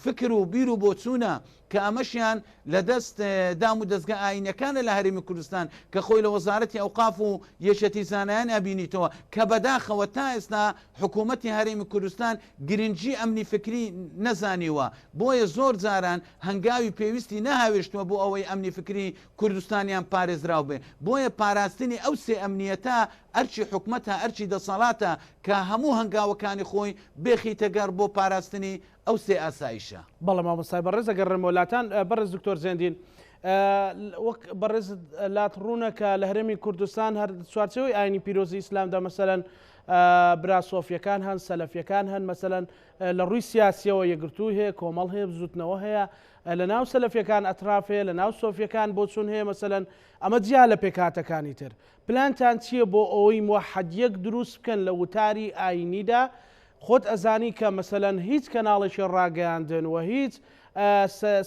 فکر و بیر و بۆچوونە کە ئەمەشیان لە دەست دام و دەستگە ئاینەکانە لە هەرێمی کوردستان کە خۆی لە وەزارەتی ئەوقاف و یەشەتی زانایان ئەبینیتەوە کە بەداخەوە تا ئێستا حکوومەتی هەرێمی کوردستان گرنگجی ئەمنی فکری نەزانیوە بۆیە زۆر جاران هەنگاوی پێویستی نەهاوێشتووە بۆ ئەوەی ئەمنی فکری کوردستانیان پارێزراو بێ بۆیە پاراستنی ئەو سێ ئەمنیەتە ئەرچی حکومەتە ئەرچی دەسەڵاتە کە هەموو هەنگاوەکانی خۆی بێخیتە گەڕ بۆ پاراستنی ئەو سێ ئاسایشە بەڵام مامۆستای بەڕێز ئەگەر ڕێمەولاتان بەڕێز دکتۆر زێندین وەک بەڕێز لات ڕوونە کە لە هەرێمی کوردستان هەر چوارچەوەی ئاینی پیرۆزی ئیسلامدا مەسەلەن براسۆفیەکان هەن سەلەفیەکان هەن مەسەلەن لە ڕووی سیاسیەوە یەکگرتوو هەیە کۆمەڵ هەیە بزوتنەوە هەیە لە ناو سەلەفیەکان ئەترافێ لە ناو سۆفیەکان بۆ چون هەیە مەسەلەن ئەمە جیا لە پێکاتەکانی تر پلانتان چییە بۆ ئەوەی موحەدیەک دروست بکەن لە وتاری ئاینیدا خۆت ئەزانی کە مەسەلەن هیچ کەناڵێکی ڕاگەیاندن و هیچ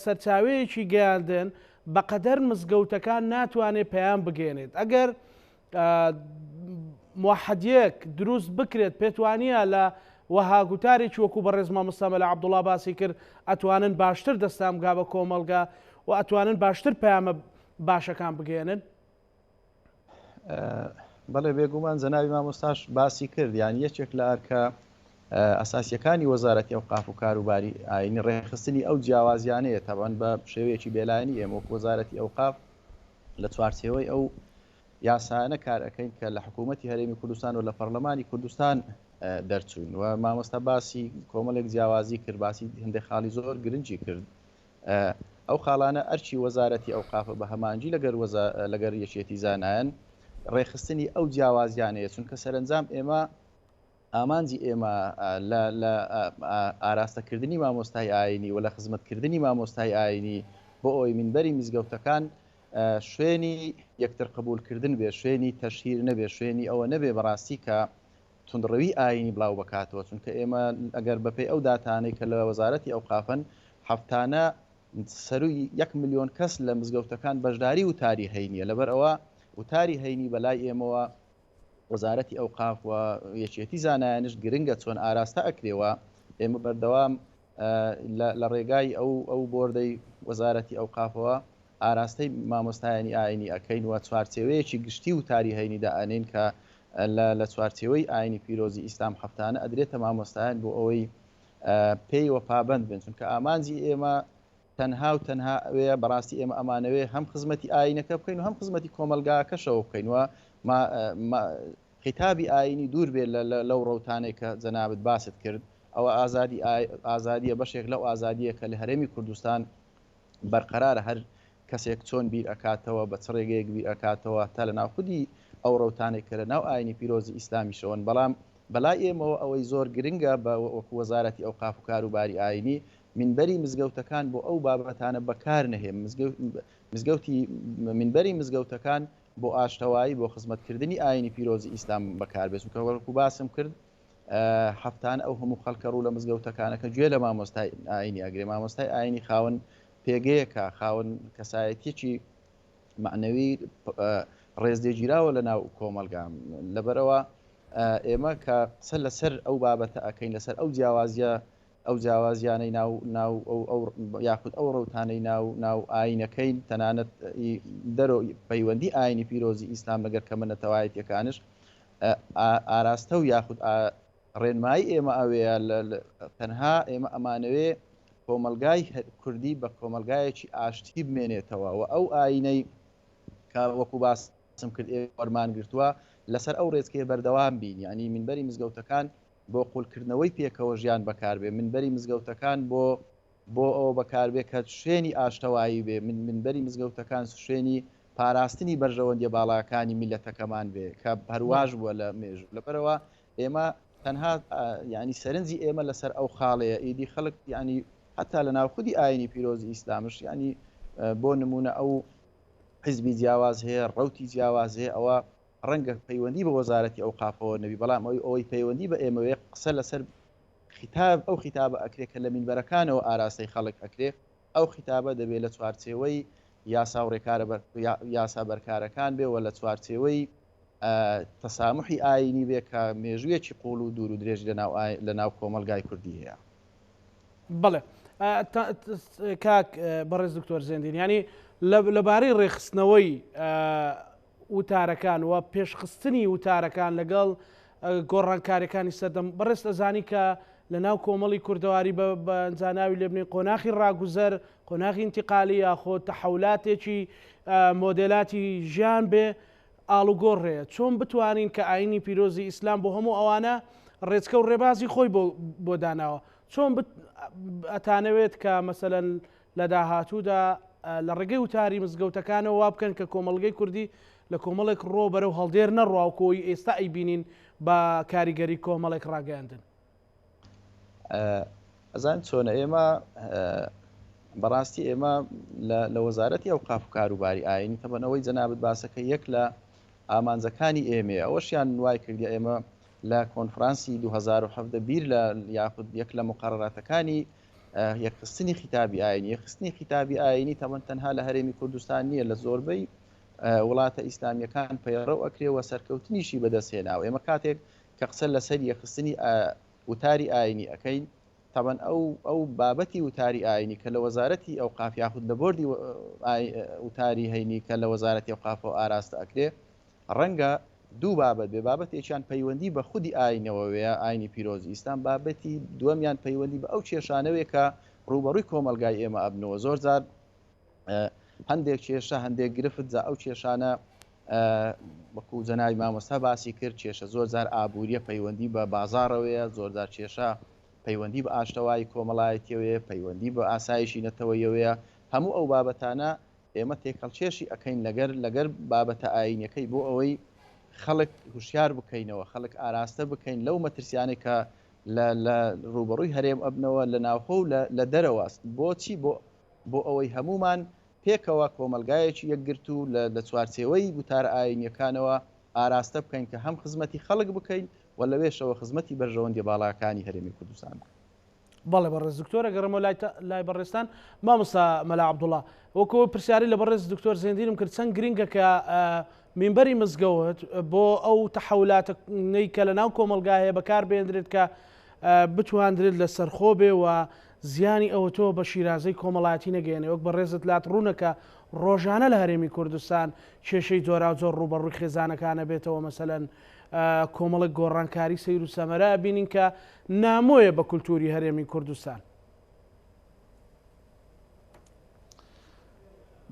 سەرچاوەیەکی گەیاندن بەقەدەر مزگەوتەکان ناتوانێت پەیام بگەێنێت ئەگەر موحەدیەک دروست بکرێت پێتوانیە لە وەهاگوتارێکی وەکو بەڕێز مامۆستا مەلا عەبدوڵڵا باسی کرد ئەتوانن باشتر دەستامگا بە کۆمەڵگا و ئەتوانن باشتر پەیامە باشەکان بگەێنن بەڵێ بێگومان جەنابی مامۆستاش باسی کرد یان یەکێک لە ئەرکە ئەساسیەکانی وەزارەتی ئەوقاف و کاروباری ئاینی ڕێخستنی ئەو جیاوازیانەیە تەبەن بە شێوەیەکی بێلایەنی ئێمە وەکو وەزارەتی ئەوقاف لە چوارچێوەی ئەو یاسایانە کار ئەەکەین کە لە حکوومەتی هەرێمی کوردستان و لە پەرلەمانی کوردستان دەرچوون و مامۆستا باسی کۆمەڵێک جیاوازی کرد باسی هەندێک خاڵی زۆر گرنگی کرد ئەو خاڵانە ئەرچی وەزارەتی ئەوقافە بە هەمانجی لەگەر یەکێتی زانایان ڕێخستنی ئەو جیاوازیانەیە چونکە سەرنجام ئێمە ئامانجی ئێمە لە ئاراستەکردنی مامۆستای ئاینی و لە خزمەتکردنی مامۆستای ئاینی بۆ ئەوی منبەری میزگەوتەکان شوێنی یەکتر قبولکردن بێ شوێنی تەشهیر نەبێ شوێنی ئەوە نەبێ بەڕاستی کە تونڕەوی ئاینی بڵاو بکاتەوە چونکە ئێمە ئەگەر بەپێی ئەو داتانەی کە لە وەزارەتی ئەوقافن هەفتانە سەروی 1 ملیۆن کەس لە مزگەوتەکان بەشداری وتاری هەینیە لەبەر ئەوە وتاری هەینی بەلای ئێمەوە وەزارەتی ئەوقاف و یەکێتی زانایانش گرنگە چۆن ئاراستە ئەکرێەوە ئێمە بەردەوام لە ڕێگای ئەو بۆردەی وەزارەتی ئەوقافەوە ئاراستەی مامۆستایانی ئاینی ئەەکەین و چوارچێوەیەکی گشتی وتاری هەینیدا ئەنین کە لە چوارچێوەی ئاینی پیرۆزی ئیسلام هەفتانە ئەدرێتە مامۆستایان بۆ ئەوەی پێیوە پابند بن چونکە ئامانجی ئێمە تەنها و تەنها ئەوەیە بەڕاستی ئێمە ئەمانەوێ هەم خزمەتی ئاینەکە بکەین و هەم خزمەتی کۆمەلگاکەشەوە بکەینەوە خیتابی ئاینی دوور بێت لەو ڕەوتانێک کە جەنابەت باست کرد ئەوە ئازادیە بەشێک لەو ئازادیە کە لە هەرێمی کوردستان بەرقەرارە هەر کەسێک چۆن بیر ئەکاتەوە بە چ ڕێگەیەک بیر ئەکاتەوە تا لە ناوخودی ئەو ڕەوتانێک کە لە ناو ئاینی پیرۆزی ئیسلامی شەوەن بەڵام بەلای ئێمەوە ئەوەی زۆر گرنگە بە وەکو وەزارەتی ئەوقاف و کاروباری ئاینی منبەری مزگەوتەکان بۆ ئەو بابەتانە بەکار نەهێ منبەری مزگەوتەکان بۆ ئاشتەوایی بۆ خزمەتکردنی ئاینی پیرۆزی ئیسلام بەکاربێت کە وەکو باسم کرد هەفتان ئەو هەموو خەڵکە ڕوو لە مزگەوتەکانەکە گوێ لە مامۆستای ئاینی ئەگرێ مامۆستای ئاینی خاوەن پێگەیەکە خاوەن کەسایەتیەکی معنەوی ڕێزدێگیراوە لە ناو کۆمەلگام لەبەرەوە ئێمە کە قسە لەسەر ئەو بابەتە ئەەکەین لەسەر ئەو جیاوازیە ئەو جیاوازیانەی یاخود ئەو ڕەوتانەی ناو ئاینەکەین تەنانەت دەرۆ پەیوەندی ئاینی پیرۆزی ئیسلام لەگەر کە منەتەوایەتەکانش ئاراستە و یاخود ڕێنمایی ئێمە ئەوەیە تەنها ئێمە ئەمانەوێ کۆمەلگای کوردی بە کۆمەلگایەکی ئاشتی بمێنێتەوە و ئەو ئاینەی وەکو باسم کرد وەرمان گرتووە لەسەر ئەو ڕێزکێ بەردەوام بین ینی منبەری مزگەوتەکان بۆ قوڵکردنەوەی پێکەوە ژیان بەکاربێ منبەری مزگەوتەکان بۆ ئەوە بەکاربێ کە شوێنی ئاشتەوایی بێ منبەری مزگەوتەکان شوێنی پاراستنی بەرژەوەندیە باڵاکانی میلەتەکەمان بێ کە هەرواژ بووە لە مێژوو لەبەرەوە ئێمە تەنها ینی سەرنجی ئێمە لەسەر ئەو خاڵەیە ئیدی خەڵک ینی حتا لە ناوخودی ئاینی پیرۆزی ئیسلامش ینی بۆ نمونە ئەو حزبی جیاواز هەیە ڕەوتی جیاواز هەیە ئەوە ڕەنگە پەیوەندی بە وەزارەتی ئەو قافەوە نەبی بەڵام ئەوەی پەیوەندی بە ئێمەوەیە قسە لەسەر خیتاب ئەو خیتابە ئەکرێت کە لە مینبەرەکانەوە ئاراستەی خەڵک ئەکرێت ئەو خیتابە دەبێت لە چوارچێوەی یاسا و ڕێکارە یاسا بەرکارەکان بێ و لە چوارچێوەی تەسامحی ئاینی بێ کە مێژوویەکی قوڵ و دوور و درێژ لە ناو کۆمەلگای کوردی هەیە. بەڵێ کاک بەڕێز دکتۆر زێندین ینی لەبارەی ڕێخستنەوەی وتارەکان و پێشخستنی وتارەکان لەگەڵ گۆڕانکاریەکانی سەردەم بەڕێز دەزانی کە لە ناو کۆمەڵی کوردەواری بە ئەنجاناوی لێبنی قۆناغی ڕاگوزەر قۆناغی ئینتیقالی یاخۆ تەحولااتێکی مۆدێلاتی ژیان بێ ئاڵوگۆڕێ چۆن بتوانین کە ئاینی پیرۆزی ئیسلام بۆ هەموو ئەوانە ڕێچکە و ڕێبازی خۆی بۆ داناوە چۆن ئەتانەوێت کە مەسەلەن لە داهاتوودا لە ڕێگەی وتاری مزگەوتەکانەوە وا بکەن کە کۆمەڵگەی کوردی لە کۆمەڵێک ڕۆ بەرەو هەڵدێر نەڕواوکۆی ئێستا ئەیبینین بە کاریگەری کۆمەڵێک ڕاگەاندن. ئەزان چۆنە ئێمە بەڕاستی ئێمە لە وەزارەتی ئەو قاف و کاروباری ئاینی تەبەنەوەی جەنابەت باسەکە یەک لە ئامانجەکانی ئێمە ئەوەشیان وای کردی ئێمە لە کۆنفرانسی 2007 بیر لە یاخود یەک لە مقرراتەکانی یەکخستنی خیتابی ئاینی یەکخستنی خیتابی ئاینی تەمەەن تەنها لە هەرێمی کوردستان نییە لە زۆربەی وڵاتە ئیسلامیەکان پەیڕە و ئەکرێەوە سەرکەوتنیشی بەدەستهێناوە ئێمە کاتێک کە قسە لەسەر یەکخستنی وتاری ئاینی ئەەکەین تەبەن ئەو بابەتی وتاری ئاینی کە لە وەزارەتی ئەو قاف یاخود لە بۆردی وتاری هەینی کە لە وەزارەتی ئەو قافەوە ئاراستە ئەکرێ ڕەنگە دوو بابەت بێ بابەتێکیان پەیوەندی بە خودی ئاینەوەوەیە ئاینی پیرۆزی ئیسلام بابەتی دووەمیان پەیوەندی بە ئەو کێشانەوەی کە ڕوبەڕووی کۆمەلگای ئێمە ئەبنەوە زۆر جار هەندێک کێشە هەندێک گرفت جا ئەو کێشانە وەکو جەنابی مامۆستا باسی کرد کێشە زۆر جار ئابوووریە پەیوەندی بە بازاڕەوەیە زۆر جار کێشە پەیوەندی بە ئاشتەوای کۆمەڵایەتیەوەیە پەیوەندی بە ئاسایشی نەتەوەیەوەیە هەموو ئەو بابەتانە ئێمە تێکەڵچێشی ئەەکەین لەگەر بابەتە ئاینەکەی بۆ ئەوەی خەڵک هوشیار بکەینەوە خەڵک ئاراستە بکەین لەو مەترسیانێک کە لە ڕوبەڕووی هەرێم ئەبنەوە لە ناوخۆ و لە دەرەوەست بۆچی بۆ ئەوەی هەمومان پێکەوە کۆمەلگایەکی یەکگرت و لە چوارچێوەی وتارە ئاینیەکانەوە ئاراستە بکەین کە هەم خزمەتی خەڵک بکەین و لەوێشەوە خزمەتی بەرژەوەندی باڵاکانی هەرێمی کوردستان. بەڵێ بەڕێز دکتۆرە گەڕمە لای بەڕێستان مامۆستا مەلا عەبدوڵڵا وەکو پرسیاری لە بەڕێز دکتۆر زێندینم کرد چەند گرنگە کە مینبەری مزگەوت بۆ ئەو تەحولاتەی کە لە ناو کۆمەلگایە بەکار بێنرێت کە بتواندرێت لە سەرخۆ بێ و زیانی ئەوە تۆ بە شیرازەی کۆمەڵایەتی نەگەێنێ وەک بە ڕێزت لات ڕوونەکە ڕۆژانە لە هەرێمی کوردستان کێشەی جۆرا زۆر ڕوبەڕووی خێزانەکانە بێتەوە مەسەلەن کۆمەڵک گۆڕانکاری سەیر و سەمەرە بینین کە نامۆیە بە کولتوری هەرێمی کوردستان.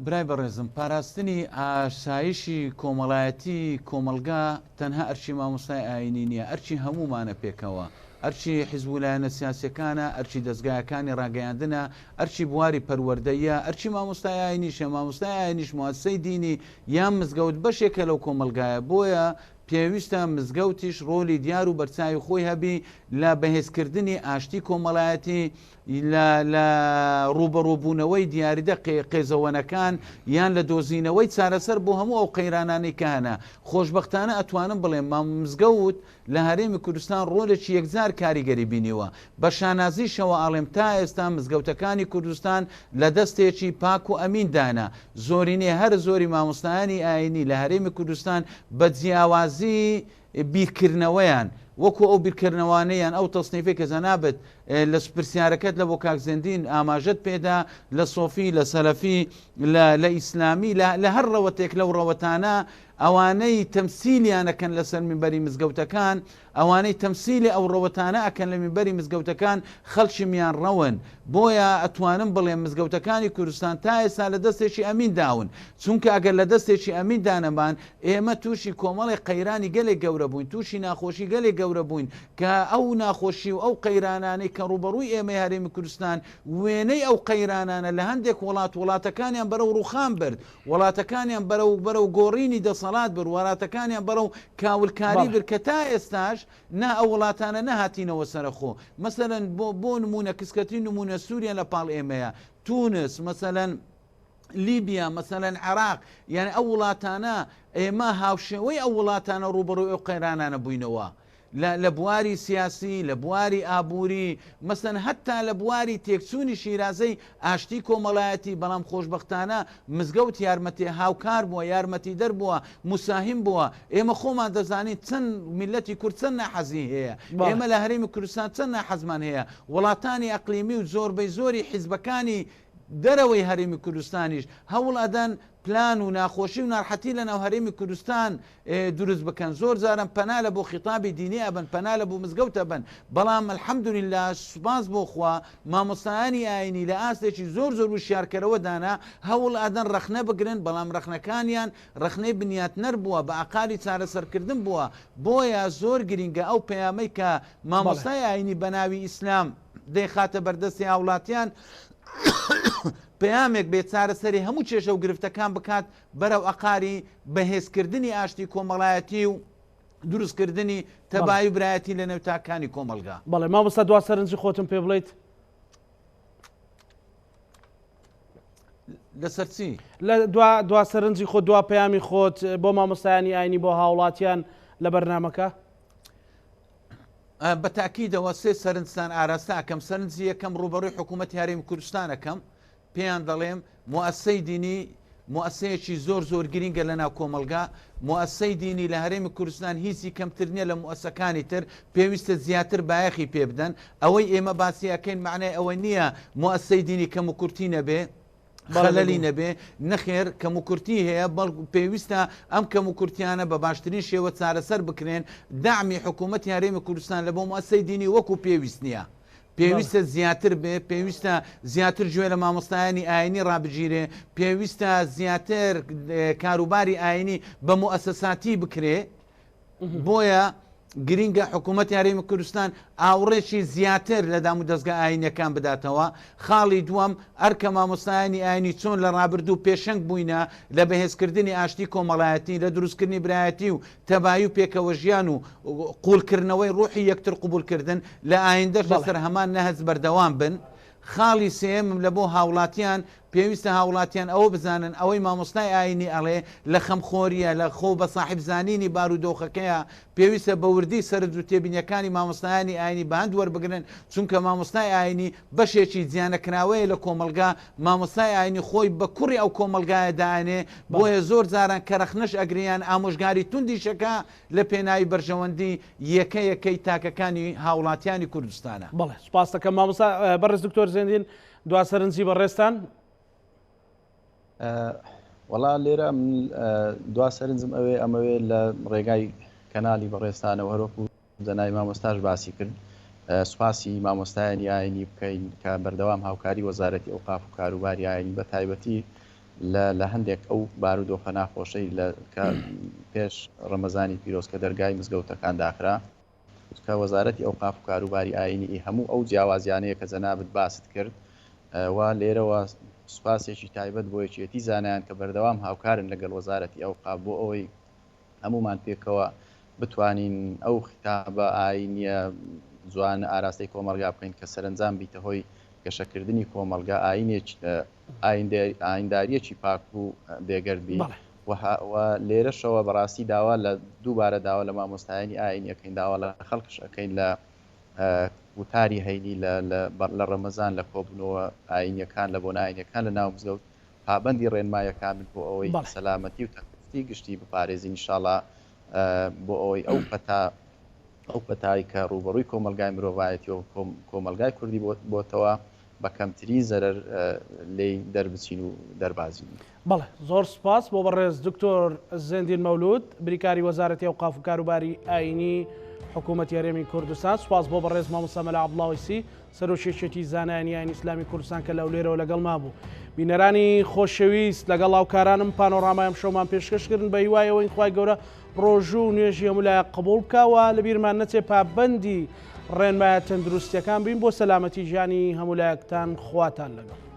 برای بەڕێزم پاراستنی ئاسایشی کۆمەڵایەتی کۆمەلگا تەنها ئەرچی مامۆستای ئاینی نییە ئەرچی هەمومانە پێکەوە ئەرچی حیزبولایەنە سیاسەکانە ئەرچی دەستگایەکانی ڕاگەیاندنە ئەرچی بواری پەروەردەیە ئەرچی مامۆستای ئاینیشە مامۆستای ئاینیش موەسسەی دینی یان مزگەوت بەشێکە لەو کۆمەلگایە بۆیە پێویستە مزگەوتیش ڕۆلی دیار و بەرچاوی خۆی هەبی لە بەهێزکردنی ئاشتی کۆمەڵایەتی لە ڕوبەڕووبوونەوەی دیاریدە قێزەوەنەکان یان لە دۆزینەوەی چارەسەر بۆ هەموو ئەو قەیرانانەی کە هەنا خۆشبەختانە ئەتوانم بڵێم مزگەوت لە هەرێمی کوردستان ڕۆلێکی یەکجار کاریگەری بینیوە بە شانازیشەوە ئاڵێم تا ئێستا مزگەوتەکانی کوردستان لە دەستێکی پاک و ئەمیندانا زۆرینێ هەر زۆری مامۆستایانی ئاینی لە هەرێمی کوردستان بە جیاوازی بیرکردنەوەیان وەکو ئەو بیرکردنەوانەیان ئەو تەسنیفێک کە زەنابێت لە پرسیارەکەت لە بۆ کاکزێندین ئاماژەت پێدا لە سۆفی لە سەلەفی لە ئیسلامی لە هەر ڕەوەتێک لەو ڕەوەتانە ئەوانەی تەمسیلیانەکەن لەسەر منبەری مزگەوتەکان ئەوانەی تەمسیلی ئەو ڕەوەتانە ئەکەن لە منبەری مزگەوتەکان خەڵکیمیان ڕەون بۆیە ئەتوانم بڵێم مزگەوتەکانی کوردستان تا ئێستا لە دەستێکی ئەمین داون چونکە ئەگەر لە دەستێکی ئەمین دانەمان ئێمە تووشی کۆمەڵی قەیرانی گەلێک گەورە بووین تووشی ناخۆشی گەلێک گەورە بووین کە ئەو ناخۆشی و ئەو قەیرانانەی کە ڕوبەڕووی ئێمە هەرێمی کوردستان وێنەی ئەو قەیرانانە لە هەندێک وڵاتەکانیان بەرەو ڕوخان برد وڵاتەکانیان بەرەو گۆڕینی دەسەڵات برد وڵاتەکانیان بەرەو کاولکاری برد کە تا ئێستاش نا ئەو وڵاتانە نەهاتینەوە سەرخۆ مەسەلەن بۆ نمونە کسکەتی نمونە سووریا لە پاڵ ئێمەیە تونس مەسەلەن لیبیا مەسەلەن عێراق یعنی ئەو وڵاتانە ئێمە هاوشێوەی ئەو وڵاتانە ڕوبەڕووی ئەو قەیرانانە بووینەوە لە بواری سیاسی لە بواری ئابووری مەسەن هەتا لە بواری تێکچوونی شیرازەی ئاشتی کۆمەڵایەتی بەڵام خۆشبەختانە مزگەوت یارمەتی هاوکار بووە یارمەتی دەربووە مساهم بووە ئێمە خۆمان دەزانین چەند میلەتی کورد چەند ناحەزی هەیە ئێمە لە هەرێمی کوردستان چەند ناحەزمان هەیە وڵاتانی ئەقلیمی و زۆربەی زۆری حیزبەکانی دەرەوەی هەرێمی کوردستانیش هەوڵ ئەدەن پلان و ناخۆشی و ناڕحەتی لە ناو هەرێمی کوردستان دروست بکەن زۆر جارم پەنا لە بۆ خیتابی دینی ئەبن پەنا لە بۆ مزگەوتە بن بەڵام الحەمدولله سوپاس بۆ خوا مامۆستایانی ئاینی لە ئاستێکی زۆر زۆر وشیارکەرەوە دانا هەوڵ ئەدەن ڕەخنە بگرن بەڵام ڕەخنەکانیان ڕەخنەی بنیاتنەر بووە بە ئاقاری چارەسەرکردن بووە بۆیە زۆر گرینگە ئەو پەیامەی کە مامۆستای ئاینی بە ناوی ئیسلام دەیخاتە بەردەستی هاوڵاتیان پەیامێک بێت چارەسەری هەموو کێشە و گرفتەکان بکات بەرەو ئەقاری بەهێزکردنی ئاشتی کۆمەڵایەتی و دروستکردنی تەبای و برایەتی لە نێوتاکانی کۆمەلگا بەڵێ مامۆستا دوا سەرنجی خۆتم پێ بڵێیت لەسەر چی لە دوا سەرنجی خۆ دوا پەیامی خۆت بۆ مامۆستایانی ئاینی بۆ هاوڵاتیان لە بەرنامەکە بە تاکیدەوە سێ سەرنجستان ئاراستاکەم سەرنجی یەکەم ڕوبەڕووی حکوومەتی هەرێمی کوردستانەکەم پێیان دەڵێم موەسسەی دینی موەسسەیەکی زۆر گرینگە لە ناو کۆمەلگا موەسسەی دینی لە هەرێمی کوردستان هیچی کەمتر نییە لە موەسسەکانی تر پێویستە زیاتر بایەخی پێ بدەن ئەوەی ئێمە باسیەکەین معنای ئەوە نییە موەسسەی دینی کەم و کورتی نەبێ خەلەلی نەبێ نەخێر کەم و کورتی هەیە بەڵکو پێویستە ئەم کەم و کورتیانە بە باشترین شێوە چارەسەر بکرێن دامی حکوومەتی هەرێمی کوردستان لە بۆ موەسسەی دینی وەکو پێویست نییە پێویستە زیاتر بێ پێویستە زیاتر گوێ لە مامۆستایانی ئاینی ڕابگیرێ پێویستە زیاتر کاروباری ئاینی بە موەسساتی بکرێ بۆیە گرینگە حکوومەتی هەرێمی کوردستان ئاوڕێکی زیاتر لە دام و دەستگا ئاینەکان بداتەوە خاڵی دووەم ئەرکە مامۆستایانی ئاینی چۆن لە ڕابردوو پێشنگ بووینە لە بەهێزکردنی ئاشتی کۆمەڵایەتی لە دروستکردنی برایەتی و تەبایی و پێکەوە ژیان و قوولکردنەوەی ڕوحی یەکتر قوبولکردن لە ئایندەش لەسەر هەمان نەهەز بەردەوام بن خاڵی سێمم لە بۆ هاوڵاتیان پێویستە هاوڵاتیان ئەوە بزانن ئەوەی مامۆستای ئاینی ئەڵێ لە خەمخۆریە لە خۆ بە صاحب زانینی بارودۆخەکەیە پێویستە بە وردی سەرنج و تێبینیەکانی مامۆستایانی ئاینی باند وەربگرن چونکە مامۆستای ئاینی بەشێکی زیانەکراوەیە لە کۆمەلگا مامۆستای ئاینی خۆی بە کوڕی ئەو کۆمەلگایە داێنێ بۆیە زۆر جاران کەرەخنەش ئەگریان ئامۆژگاری توندیشەکە لە پێناوی بەرژەوەندی یەکەی تاکەکانی هاوڵاتیانی کوردستانە. بەڵێ سوپاس دەکەم مامۆستا بەڕێز دکتۆر زێندین دوا سەرنجی بەڕێستان. وەڵا لێرە دوا سەرنجم ئەمەوێ لە ڕێگای کەنالی بەڕێستانەوە هەروەکو دەنای مامۆستاش باسی کرد سوپاسی مامۆستایانی ئاینی بکەین کە بەردەوام هاوکاری وەزارەتی ئەوقاف و کاروباری ئاینی بە تایبەتی لە هەندێک ئەو بارودۆخە ناخۆشەی لە پێش ڕەمەزانی پیرۆز کە دەرگای مزگەوتەکان داخرا کە وەزارەتی ئەوقاف و کاروباری ئاینی هەموو ئەو جیاوازیانەیە کە جەنابەت باست کرد وا لێرەوە سوپاسێکی تایبەت بۆ یەکێتی زانایان کە بەردەوام هاوکارن لەگەڵ وەزارەتی ئەوقاف بۆ ئەوەی هەمومان پێکەوە بتوانین ئەو خیتابە ئاینیە جوان ئاراستەی کۆمەلگا بکەین کە سەرنجام بیتە هۆی گەشەکردنی کۆمەلگا ئاینداریەکی پاک و بێگەردبی و لێرەشەوە بەڕاستی داوا لە دووبارە داوا لە مامۆستایانی ئاینیەکەین داوا لە خەڵکش ئەەکەین لە وتاری هەینی لە ڕەمەزان لە کۆبنەوە ئاینیەکان لە بۆ ناینەکان لە ناو مزگەوت پابەندی ڕێنمایەکان بۆ ئەوەی سەلامەتی و تەندروستی گشتی بپارێزین ئینشاڵڵا بۆ ئەوەی ئەو پەتای کە ڕوبەڕووی کۆمەلگای مرۆڤایەتی و کۆمەلگای کوردی بۆتەوە بە کەمتری زەرەر لێی دەربچین و دەربازین. بەڵێ زۆر سپاس بۆ بەڕێز دکتۆر زێندین مەولود بریکاری وەزارەتی ئەوقاف و کاروباری ئاینی حکوومەتی هەرێمی کوردستان. سپاس بۆ بەڕێز مامۆستا مەلا عەبدوڵڵاویسی سەرۆکێشێتی زانایانی ئاینی ئیسلامی کوردستان کە لەولێرەوە لەگەڵ مابوو. بینەرانی خۆشەویست لەگەڵ هاوکارانم پانۆڕامای ئەم شەومان پێشکەشکردن بە هیوایەوەی خوای گەورە ڕۆژوو و نوێژی هەمولایە قبوڵ بکەوە لە بیرمان نەچێ پابەندی ڕێنمایە تەندروستیەکان بین بۆ سەلامەتی ژیانی هەمولایەکتان خواتان لەگەڵ.